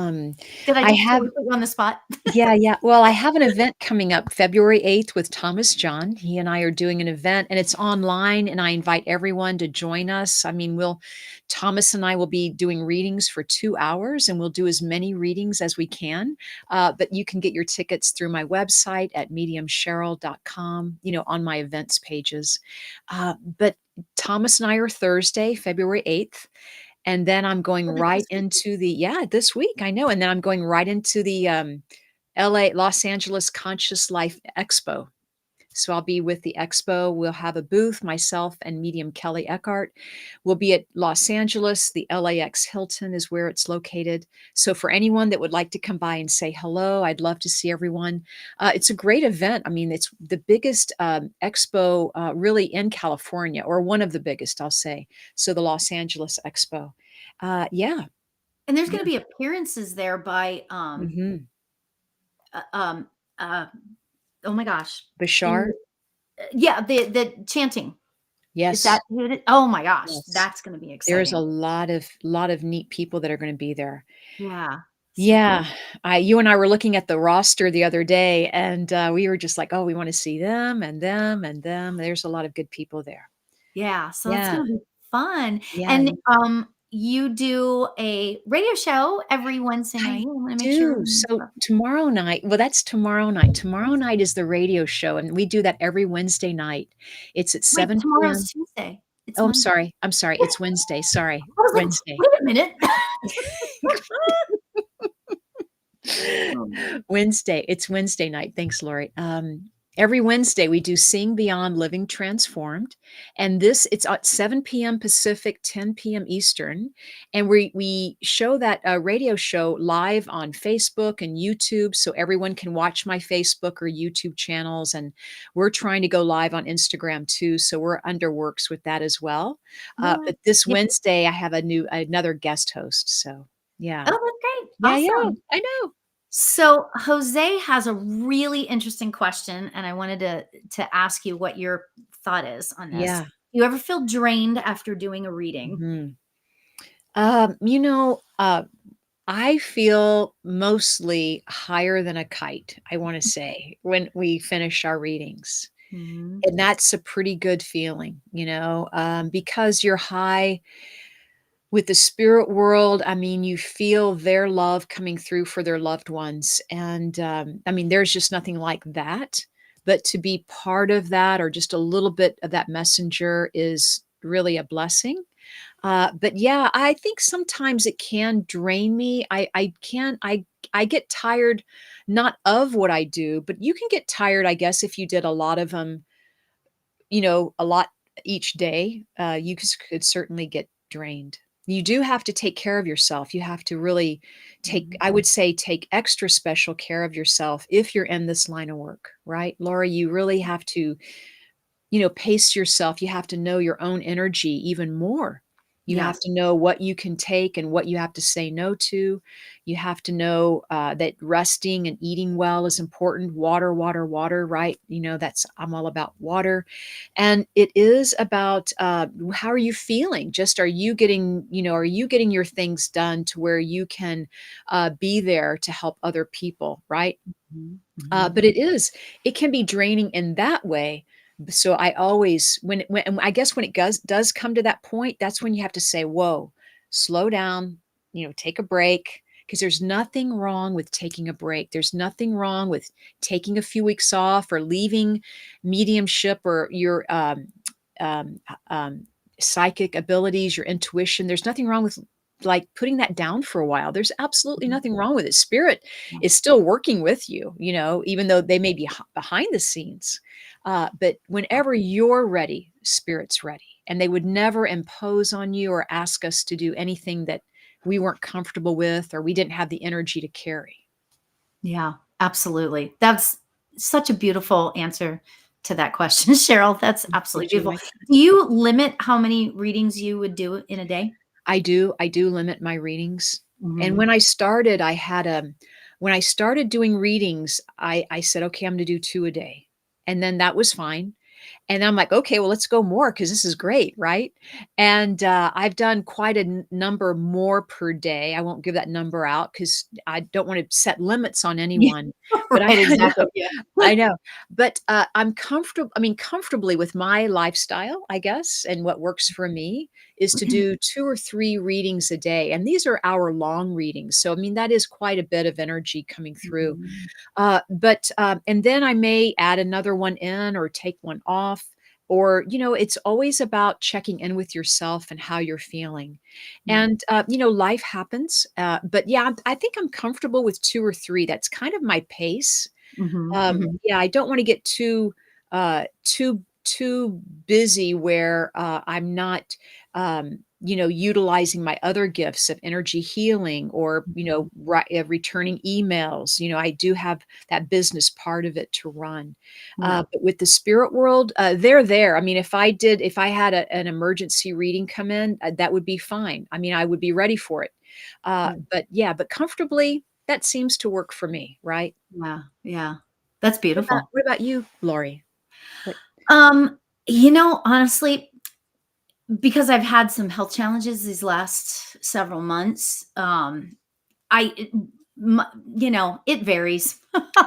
Did I I just have totally put you on the spot? yeah, yeah. Well, I have an event coming up February 8th with Thomas John. He and I are doing an event and it's online and I invite everyone to join us. I mean, Thomas and I will be doing readings for 2 hours and we'll do as many readings as we can. But you can get your tickets through my website at mediumcheryl.com, on my events pages. But Thomas and I are Thursday, February 8th. And then I'm going Oh, that's right this week. into this week, I know, and then I'm going right into the, Los Angeles Conscious Life Expo. So I'll be with the expo. We'll have a booth, myself and medium Kelly Eckhart. We'll be at Los Angeles. The LAX Hilton is where it's located. So for anyone that would like to come by and say hello, I'd love to see everyone. It's a great event. I mean, it's the biggest expo really in California, or one of the biggest, I'll say. So the Los Angeles Expo. Yeah. And there's going Yeah. to be appearances there by, Hmm. uh, um, uh, oh my gosh. In, Bashar. yeah, the chanting. Is that Yes. who it is? Oh my gosh. Yes. That's going to be There's a exciting. lot of neat people that are gonna be there. Yeah. So Yeah. cool. You and I were looking at the roster the other day, and, we were just like, "Oh, we wanna see them and them and them." There's a lot of good people there. Yeah, so that's Yeah. gonna be fun, Yeah, and, you do a radio show every Wednesday night. I I wanna make sure do. So tomorrow night that's tomorrow night. Tomorrow night is the radio show, and we do that every Wednesday night. It's at wait, 7 tomorrow's PM. Tuesday. It's Oh, Monday. I'm sorry, it's Wednesday, sorry, I was like, Wednesday. "Wait a minute." Oh, Wednesday, it's Wednesday night. Thanks, Lori. Every Wednesday, we do Seeing Beyond Living Transformed, and it's at 7 p.m. Pacific, 10 p.m. Eastern, and we show that radio show live on Facebook and YouTube, so everyone can watch my Facebook or YouTube channels, and we're trying to go live on Instagram too, so we're under works with that as well. What? But this Yeah. Wednesday, I have another guest host, so yeah. Oh, that's great. Yeah, yeah, Awesome. I know. So Jose has a really interesting question, and I wanted to ask you what your thought is on this. Yeah. You ever feel drained after doing a reading? Mhm. You know, I feel mostly higher than a kite, I wanna say, when we finish our readings, Mhm. and that's a pretty good feeling, because you're high with the spirit world. I mean, you feel their love coming through for their loved ones, and, I mean, there's just nothing like that, but to be part of that or just a little bit of that messenger is really a blessing. But yeah, I think sometimes it can drain me. I get tired not of what I do, but you can get tired, I guess, if you did a lot of them, a lot each day. Could certainly get drained. You do have to take care of yourself. You have to really Mhm. I would say, take extra special care of yourself if you're in this line of work, right? Laura, you really have to pace yourself. You have to know your own energy even more. You have Yes. to know what you can take and what you have to say no to. You have to know that resting and eating well is important. Water, water, water, right? I'm all about water. And it is about how are you feeling? Just are you getting your things done to where you can be there to help other people, right? Mhm. Mhm. But it can be draining in that way. So I always when and I guess when it does come to that point, that's when you have to say, "Whoa, slow down, take a break." Because there's nothing wrong with taking a break. There's nothing wrong with taking a few weeks off or leaving mediumship or your um, psychic abilities, your intuition. There's nothing wrong with like putting that down for a while. There's absolutely Mhm. nothing wrong with it. Spirit is still working with you, even though they may be behind the scenes. But whenever you're ready, Spirit's ready. And they would never impose on you or ask us to do anything that we weren't comfortable with or we didn't have the energy to carry. Yeah, absolutely. That's such a beautiful answer to that question, Cheryl. That's absolutely Would you beautiful. like that? Do you limit how many readings you would do in a day? I do limit my readings. And Mhm. when I started doing readings, I said, okay, I'm going to do 2 a day. And then that was fine. And I'm like, "Okay, well, let's go more because this is great," right? And, I've done quite a number more per day. I won't give that number out because I don't wanna set limits on Yeah, anyone, but right, I know, exactly, yeah. I know. But, comfortably with my lifestyle, I guess, and what works for me is to do 2 or 3 readings a day, and these are hour-long readings, so, I mean, that is quite a bit of energy coming through. Mhm. And then I may add another one in or take one off. Or, it's always about checking in with yourself and how you're feeling. Yeah. And, life happens. But yeah, I think I'm comfortable with 2 or 3. That's kind of my pace. Mhm, mhm. Yeah, I don't want to get too busy where I'm not, utilizing my other gifts of energy healing or Mhm. returning emails. I do have that business part of it to run. Yeah. But with the spirit world, they're there. I mean, if I had an emergency reading come in, that would be fine. I mean, I would be ready for it. Yeah. But comfortably, that seems to work for me, right? Yeah, yeah. That's beautiful. What about you, Lori? What Honestly, because I've had some health challenges these last several months, I it m it varies.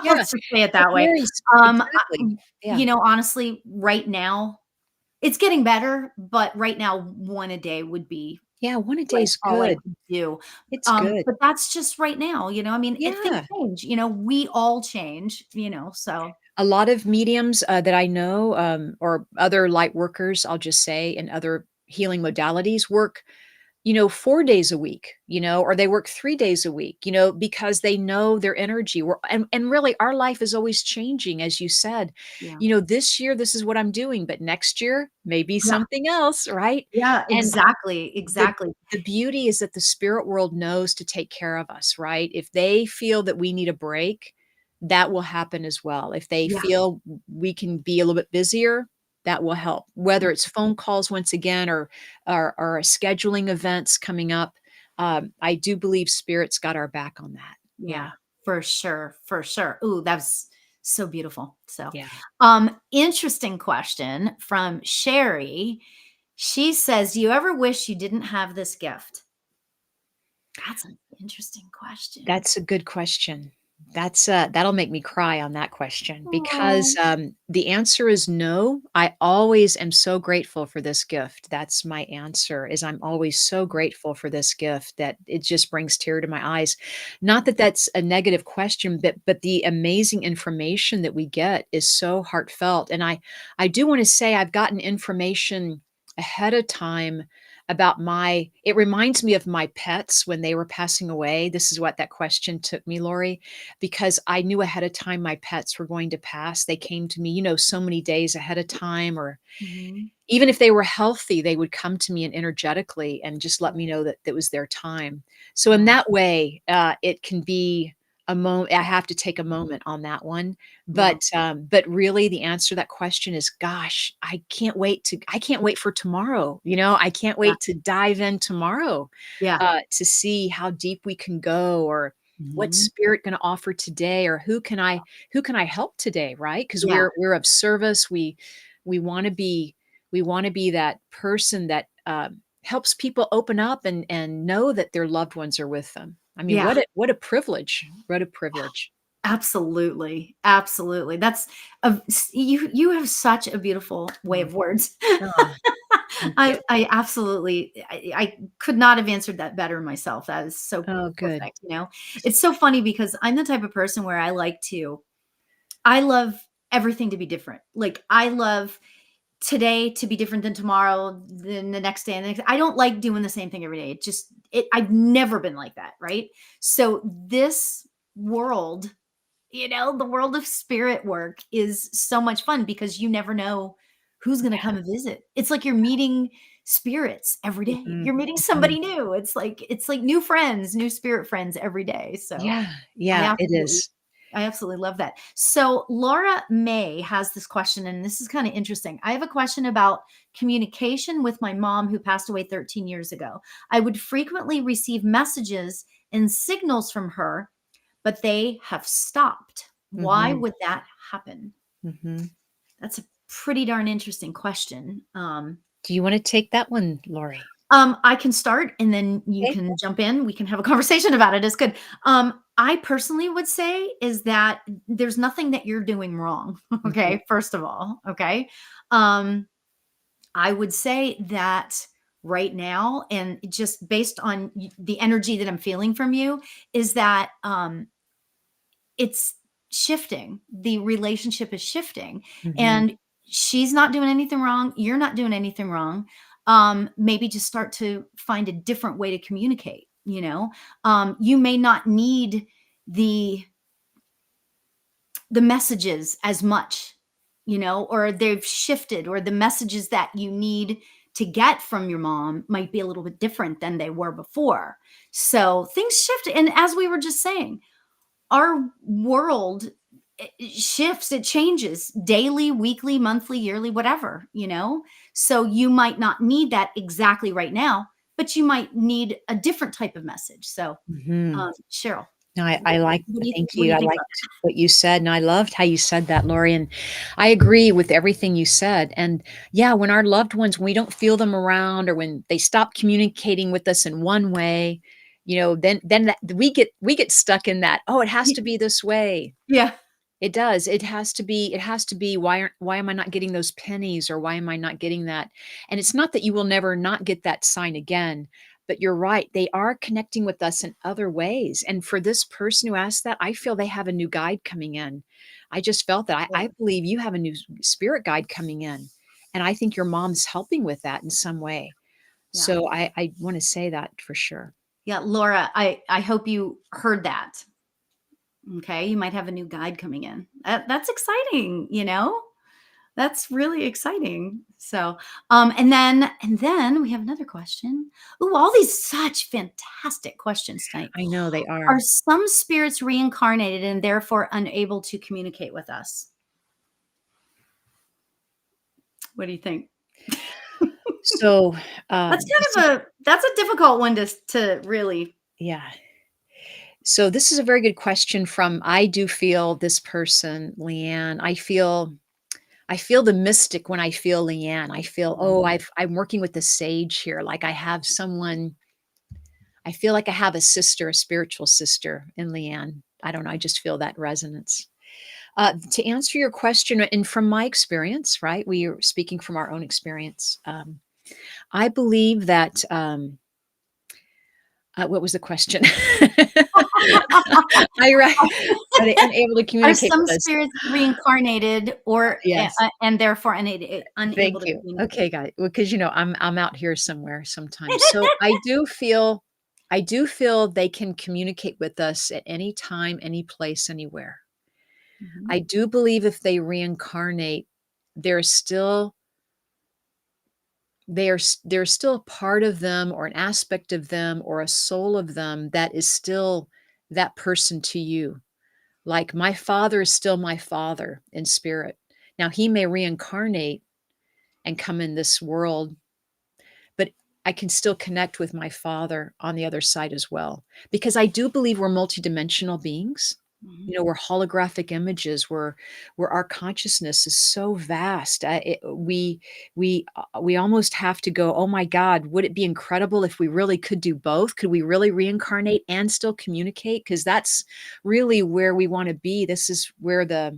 Yeah, Let's just say it it that way. varies. Um, I Exactly. Yeah. honestly, right now, it's getting better, but right now, 1 a day would be, Yeah, 1 a day like, is all I good. could do. It's good. But that's just right now, I mean, things Yeah. change, we all change, so A lot of mediums, that I know, or other light workers, I'll just say, and other healing modalities work 4 days a week, or they work 3 days a week, because they know their energy. And really our life is always changing, as you said. Yeah. This year this is what I'm doing, but next year maybe Yeah. something else, right? Yeah, And exactly, the exactly. the beauty is that the spirit world knows to take care of us, right? If they feel that we need a break, that will happen as well. If they Yeah. feel we can be a little bit busier, that will help. Whether it's phone calls once again, or scheduling events coming up, I do believe spirit's got our back on that. Yeah, Yeah, for sure, for sure. Ooh, that's so beautiful. So, yeah. interesting question from Sherry. She says, "Do you ever wish you didn't have this gift?" That's an interesting question. That's a good question. That'll make me cry on that question, because, Oh, the answer is no. I always am so grateful for this gift. That's my answer, is I'm always so grateful for this gift that it just brings tear to my eyes. Not that that's a negative question, but the amazing information that we get is so heartfelt, and I do wanna say I've gotten information ahead of time about my it reminds me of my pets when they were passing away. This is what that question took me, Lori, because I knew ahead of time my pets were going to pass. They came to me, so many days ahead of time, or mhm. even if they were healthy, they would come to me and energetically and just let Yeah, me know that it was their time. So in yeah, that way, it can be a moment. I have to take a moment on that one. yeah, But really the answer to that question is, gosh, I can't wait for tomorrow. I can't yeah, wait to dive in tomorrow, yeah. to see how deep we can go, or what Mhm. spirit going to offer today, or who can I help today, right? Because Yeah, we're of service. We want to be we wanna be that person that, helps people open up and know that their loved ones are with them. I mean, yeah. what a privilege. What a privilege. Absolutely, absolutely. That's you have such a beautiful way Oh, of words. oh, thank you. I absolutely I could not have answered that better myself. That is so Oh, good. perfect, you know? It's so funny because I'm the type of person where I love everything to be different. Like, I love today to be different than tomorrow, than the next day, and the next I don't like doing the same thing every day. I've never been like that, right? So this world, the world of spirit work is so much fun because you never know who's going to come and visit. It's like you're meeting spirits every day. Mhm, You're meeting mhm. somebody new. It's like new friends, new spirit friends every day. So Yeah, I yeah, it absolutely is. I absolutely love that. So Laura May has this question, and this is kind of interesting. I have a question about communication with my mom who passed away 13 years ago. I would frequently receive messages and signals from her, but they have stopped. Why Mhm, would that happen? mhm. That's a pretty darn interesting question. Do you wanna take that one, Lori? I can start and then you Okay. can jump in. We can have a conversation about it. It's good. I personally would say is that there's nothing that you're doing wrong. Mhm, Okay. First of all. Okay. Um, I would say that right now, and just based on the energy that I'm feeling from you, is that it's shifting. The relationship is shifting, mhm, and she's not doing anything wrong. You're not doing anything wrong. Maybe just start to find a different way to communicate. You may not need the the messages as much, or they've shifted, or the messages that you need to get from your mom might be a little bit different than they were before. So things shift, and as we were just saying, our world it shifts, it changes daily, weekly, monthly, yearly, whatever. So you might not need that exactly right now, but you might need a different type of message. So, mhm. Cheryl, No, I what, like what do you thank what do you. you I think about liked what you said, and I loved how you said that, Lori, and I agree with everything you said. And yeah, when our loved ones, when we don't feel them around, or when they stop communicating with us in one way, then we get stuck in that, "Oh, it has that? to be this way." Yeah, It does. It has to be, why am I not getting those pennies, or why am I not getting that? And it's not that you will never not get that sign again, but you're right. They are connecting with us in other ways. And for this person who asked that, I feel they have a new guide coming in. I just felt that. I yeah, believe you have a new spirit guide coming in. And I think your mom's helping with that in some way. Yeah. So I want to say that for sure. Yeah, Laura, I hope you heard that. Okay, you might have a new guide coming in. That's exciting, you know? That's really exciting. So, and then we have another question. Ooh, all these such fantastic questions tonight. I know they Are are. some spirits reincarnated and therefore unable to communicate with us? What do you think? So That's this kind is, of that's a difficult one to really. yeah. So this is a very good question from I do feel this person, Leanne. I feel the mystic when I feel Leanne. I feel, oh, I'm working with the sage here. Like I have someone, I feel like I have a sister, a spiritual sister in Leanne. I don't know. I just feel that resonance. To answer your question, and from my experience, right? We are speaking from our own experience. I believe that, what was the question? Right. Are they unable to Are communicate some with us? spirits reincarnated or Yes. and therefore unable Thank to you. communicate? Okay, got it. Well, because I'm out here somewhere sometimes. So I do feel they can communicate with us at any time, any place, anywhere. Mhm, I do believe if they reincarnate, there's still there's still a part of them or an aspect of them or a soul of them that is still that person to you. Like my father is still my father in spirit. Now he may reincarnate and come in this world, but I can still connect with my father on the other side as well. Because I do believe we're multidimensional beings. mhm. You know, we're holographic images. Where our consciousness is so vast. We almost have to go. Oh my God! Would it be incredible if we really could do both? Could we really reincarnate and still communicate? Because that's really where we want to be. This is where the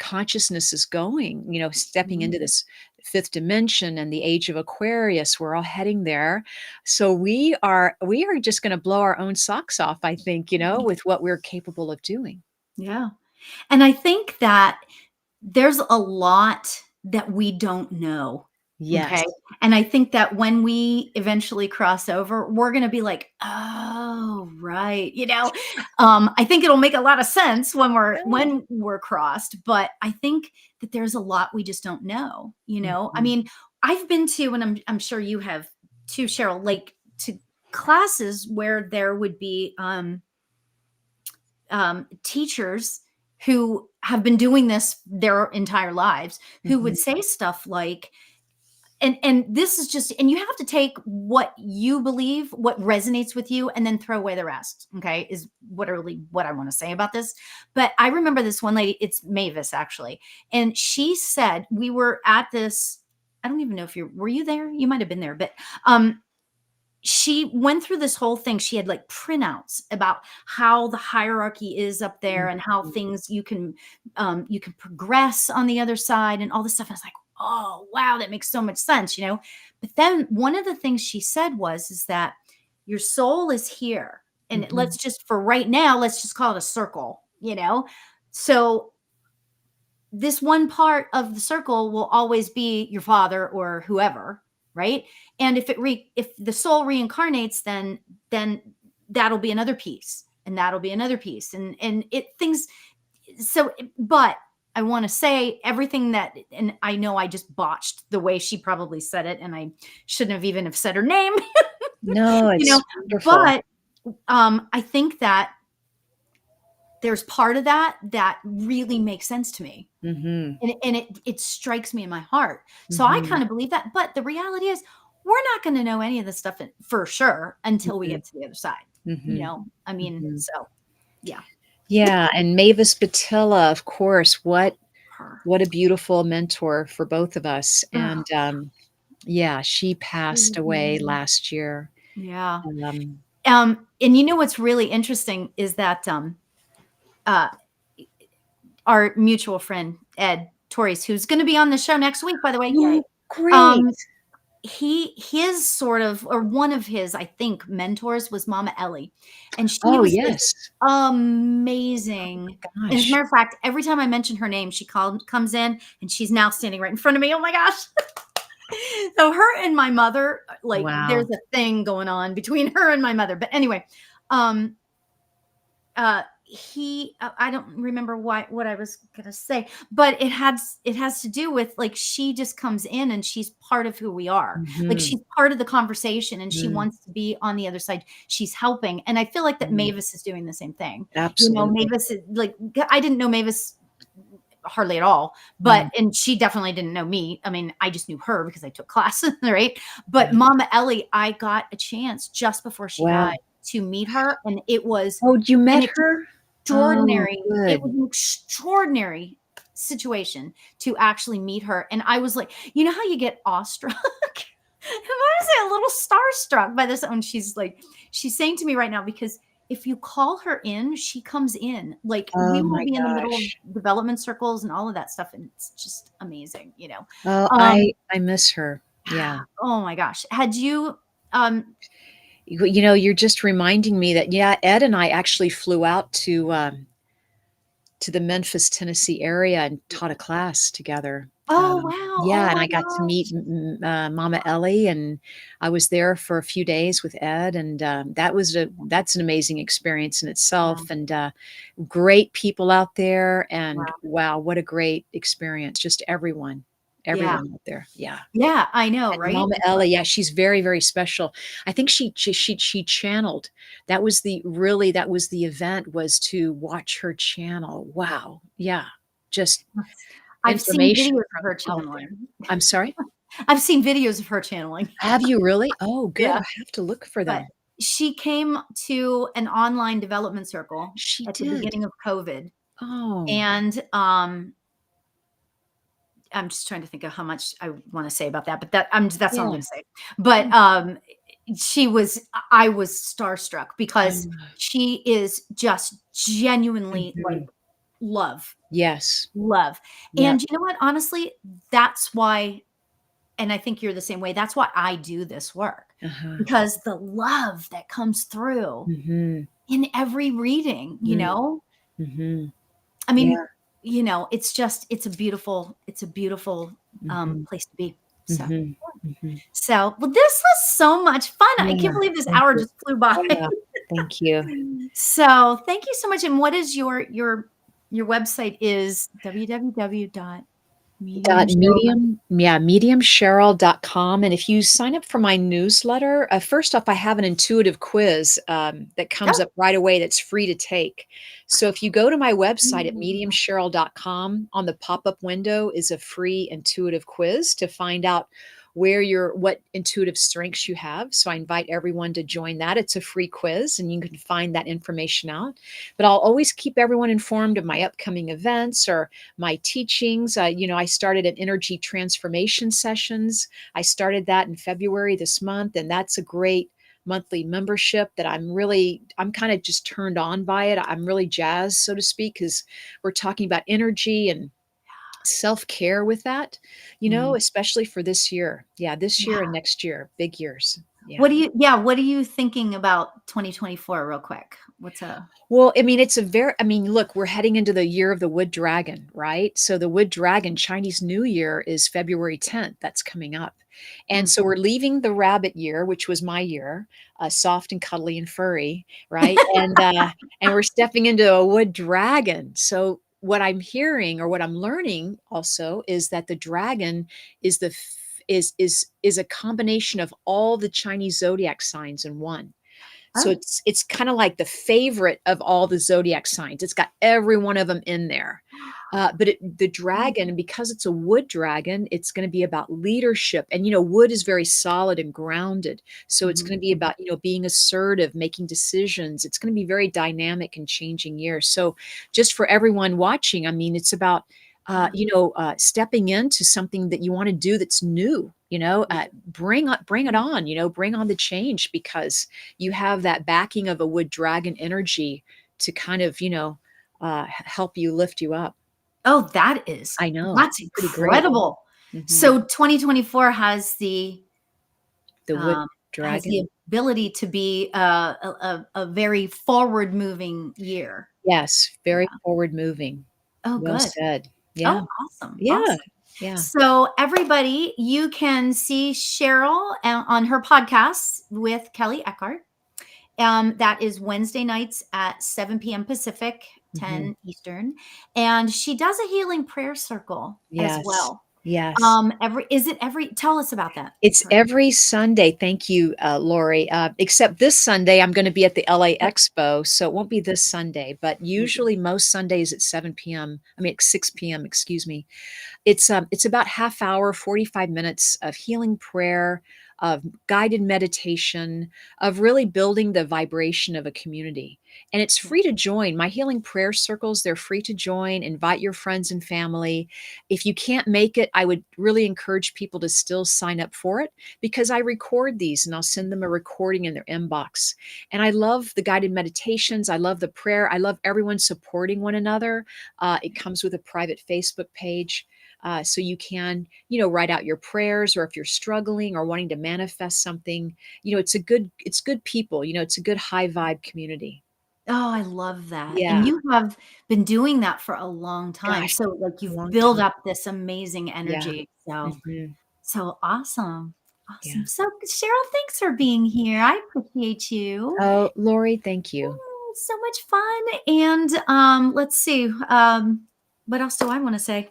consciousness is going. You know, stepping Mhm. into this fifth dimension and the age of Aquarius. We're all heading there. So we are just going to blow our own socks off, I think, with what we're capable of doing. Yeah. And I think that there's a lot that we don't know. Yes. Okay. And I think that when we eventually cross over, we're going to be like, oh, right. I think it'll make a lot of sense Yeah. when we're crossed, but I think that there's a lot we just don't know. I Mhm. mean, I've been to, and I'm sure you have too, Cheryl, like to classes where there would be teachers who have been doing this their entire lives who would Mhm. say stuff like, and this is just, and you have to take what you believe, what resonates with you, and then throw away the rest. Okay, is what I want to say about this. But I remember this one lady, it's Mavis actually, and she said we were at this. I don't even know if you were you there. You might have been there, but she went through this whole thing. She had like printouts about how the hierarchy is up there and how Mhm. things you can progress on the other side and all this stuff. I was like, oh wow, that makes so much sense. But then one of the things she said was is that your soul is here. And Mhm. let's just for right now, let's just call it a circle. So this one part of the circle will always be your father or whoever, right? And if the soul reincarnates, then that'll be another piece, and that'll be another piece, and it things. But I want to say everything that, and I know I just botched the way she probably said it, and I shouldn't have even have said her name, No, you know. it's wonderful. But I think that there's part of that really makes sense to me, Mhm. and it strikes me in my heart. So I Mhm. kind of believe that, but the reality is we're not going to know any of this stuff for sure until we Mhm. get to the other side. Mhm. I mean, Mhm. so yeah. Yeah, and Mavis Batilla, of course, Her. what a beautiful mentor for both of us, Ugh, and, yeah, she she passed was away amazing. last year. Yeah. Um And what's really interesting is that uh our mutual friend Ed Torres, who's going to be on the show next week, by the way, yay. Oh, great. Um, his sort of, or one of his, I think, mentors was Mama Ellie, and she Oh, was this yes. amazing. And as a Gosh. matter of fact, every time I mention her name, she comes in, and she's now standing right in front of me. Oh my gosh! So her and my mother, like Wow. there's a thing going on between her and my mother. But anyway, um, I don't remember what I was gonna say, but it has to do with like she just comes in and she's part of who we are. Like Mhm, she's part of the conversation and she mm, wants to be on the other side. She's helping. And I feel like that mm. Mavis is doing the same thing. Absolutely. Mavis is like I didn't know Mavis hardly at all, but Mm. and she definitely didn't know me. I mean, I just knew her because I took classes, right? But Yeah. Mama Ellie, I got a chance just before she Wow. died to meet her, and it was Oh, you an met her? Oh, it good. was an extraordinary situation to actually meet her. And I was like, you know how you get awestruck? I was a little starstruck by this. And she's saying to me right now, because if you call her in, she comes in. Like we Oh will my be in the middle of gosh. development circles and all of that stuff. And it's just amazing. Oh, Um, I miss her. Yeah. oh my gosh. Had you um You're just reminding me that, yeah, Ed and I actually flew out to the Memphis, Tennessee area and taught a class together. oh wow. Yeah, Oh and my I got to meet gosh. Mama Ellie, and I was there for a few days with Ed, and that's an amazing experience in Yeah. itself, and great people out there, and Wow. wow, what a great experience! Just Yeah. everyone out there. Yeah. Yeah, I know, And right? Mama Ella, yeah, she's very, very special. I think she channeled. That was the event, was to watch her channel. Wow. Yeah. Just I've seen information videos of from her out there. channeling. I'm sorry? I've seen videos of her channeling. Have you really? Oh, good. Yeah, I have to look for but them. she came to an online development circle She at the did. beginning of COVID, Oh. and, I'm just trying to think of how much I wanna say about that, but that's all I'm Yeah. gonna say. But, I was starstruck because Oh. she is just genuinely, like, Mhm. love, Yes. love, Yep. and you know what? Honestly, that's why, and I think you're the same way, that's why I do this work, Uh-huh. because the love that comes through Mhm. in every reading, Mm. Mhm. I Yeah. mean, it's a beautiful, Mhm. place to be. So Mhm. Mhm. well, this was so much fun. I Yeah. can't believe this Thank hour you. just flew by. Yeah. Thank you. So, thank you so much, and what is your website is www.mediumshow. Mediumcheryl.com, and if you sign up for my newsletter, first off, I have an intuitive quiz, that comes Oh, up right away that's free to take. So if you go to my website at mm, mediumcheryl.com, on the pop-up window is a free intuitive quiz to find out what intuitive strengths you have. So I invite everyone to join that. It's a free quiz, and you can find that information out. But I'll always keep everyone informed of my upcoming events or my teachings. I started an energy transformation sessions. I started that in February this month, and that's a great monthly membership that I'm kind of just turned on by it. I'm really jazzed, so to speak, because we're talking about energy and self-care with that, mm, especially for this year. Yeah, this year and yeah. next year, big years. Yeah. What are you thinking about 2024 real quick? What's a Well, I mean, look, we're heading into the year of the wood dragon, right? So the wood dragon Chinese New Year is February 10th. That's coming up. And mm. so we're leaving the rabbit year, which was my year, soft and cuddly and furry, right? And we're stepping into a wood dragon. So what I'm hearing or what I'm learning also is that the dragon is the f- is a combination of all the Chinese zodiac signs in one. So Oh, it's kinda like the favorite of all the zodiac signs. It's got every one of them in there. But the mm, dragon, because it's a wood dragon, it's gonna be about leadership, and, wood is very solid and grounded, so it's mhm, gonna be about, being assertive, making decisions. It's gonna be very dynamic and changing year. So, just for everyone watching, I mean, it's about, yeah, stepping into something that you wanna do that's new, bring it on, bring on the change, because you have that backing of a wood dragon energy to kind of, help you lift you up. oh, I know. that's Pretty great. incredible. Mhm. So 2024 The wood has dragon. the ability to be a very forward moving year. Yes, Yeah. very forward moving. Oh, Well good. said. Oh, Yeah. awesome, Yeah. awesome. Yeah. So everybody, you can see Cheryl on her podcast with Kelly Eckhart. That is Wednesday nights at 7 p.m. Pacific, Mhm. 10 Eastern. And she does a healing prayer circle as Yes. well. Yes. Tell us about that. It's every Sunday. Thank you, Lori. Except this Sunday, I'm going to be at the LA Expo, so it won't be this Sunday. But usually, most Sundays at 7 p.m. I mean, 6 p.m. Excuse me. It's about half hour, 45 minutes of healing prayer, of guided meditation, of really building the vibration of a community. And it's Yeah. free to join. My healing prayer circles, they're free to join. Invite your friends and family. If you can't make it, I would really encourage people to still sign up for it because I record these and I'll send them a recording in their inbox. And I love the guided meditations. I love the prayer. I love everyone supporting one another. It comes with a private Facebook page. So you can, write out your prayers, or if you're struggling or wanting to manifest something, it's good people, it's a good high vibe community. Oh, I love that. And Yeah. you have been doing that for a long time. Gosh, So like a you've long built time. up this amazing Yeah. energy. So Mhm. so awesome. Yeah. Awesome. So Cheryl, thanks for being here. I appreciate you. Oh, Lori, thank you. So much fun. And let's see. What else do I want to say?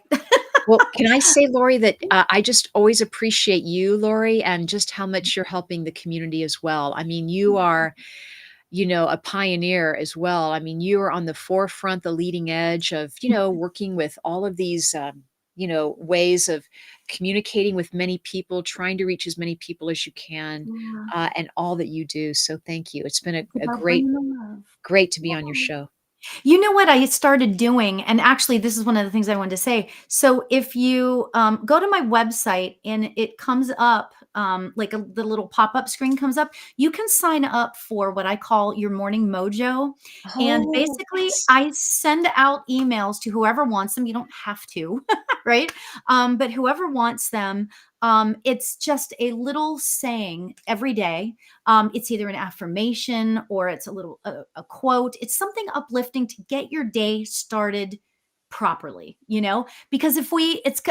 Well, can I say, Lori, that I just always appreciate you, Lori, and just how much you're helping the community as well. I mean, you are, a pioneer as well. I mean, you are on the forefront, the leading edge of, working with all of these, ways of communicating with many people, trying to reach as many people as you can, Yeah, and all that you do. So thank you. It's been it's a about great, bringing the love. great to be on your Yeah. show. You know what I started doing, and actually, this is one of the things I wanted to say. So, if you go to my website and it comes up, like the little pop up screen comes up, you can sign up for what I call your morning mojo. And Oh, basically, yes. I send out emails to whoever wants them. You don't have to, right? But whoever wants them, it's just a little saying every day. It's either an affirmation or it's a quote. It's something uplifting to get your day started properly, because if we it's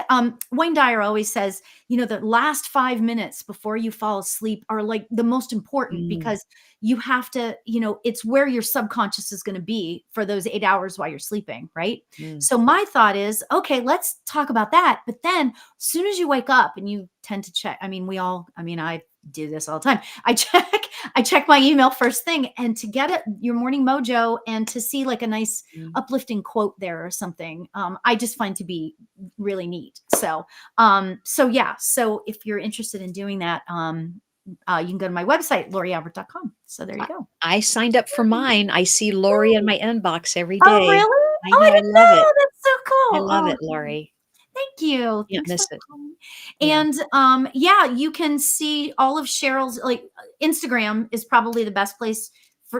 Wayne Dyer always says, the last 5 minutes before you fall asleep are like the most important, Mm, because you have to, it's where your subconscious is going to be for those 8 hours while you're sleeping, right? mm, So my thought is, okay, let's talk about that. But then as soon as you wake up and you tend to check, I do this all the time. I check my email first thing, and to get it your morning mojo and to see like a nice mm. uplifting quote there or something, I just find to be really neat. So yeah, so if you're interested in doing that, you can go to my website, laurialbert.com. So there you I go. I signed up for mine. I see Lori in my inbox every Oh, day. really? I Oh, I know, I didn't love it. know. That's so I cool. love Oh, it, Lori. thank you. Can't Thanks for miss it. calling. Yeah. And yeah, you can see all of Cheryl's, like, Instagram is probably the best place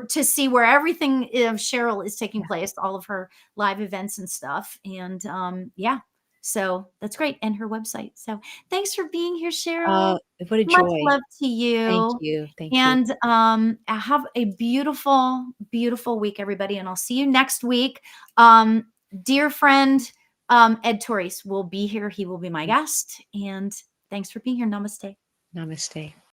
to see where everything of Cheryl is taking Yeah. place, all of her live events and stuff. And yeah, so that's great. And her website. So thanks for being here, Cheryl. What a Much joy. love to Thank you. you. Thank you. And have a beautiful, beautiful week, everybody. And I'll see you next week. Dear friend, Ed Torres will be here. He will be my guest. And thanks for being here. Namaste. Namaste.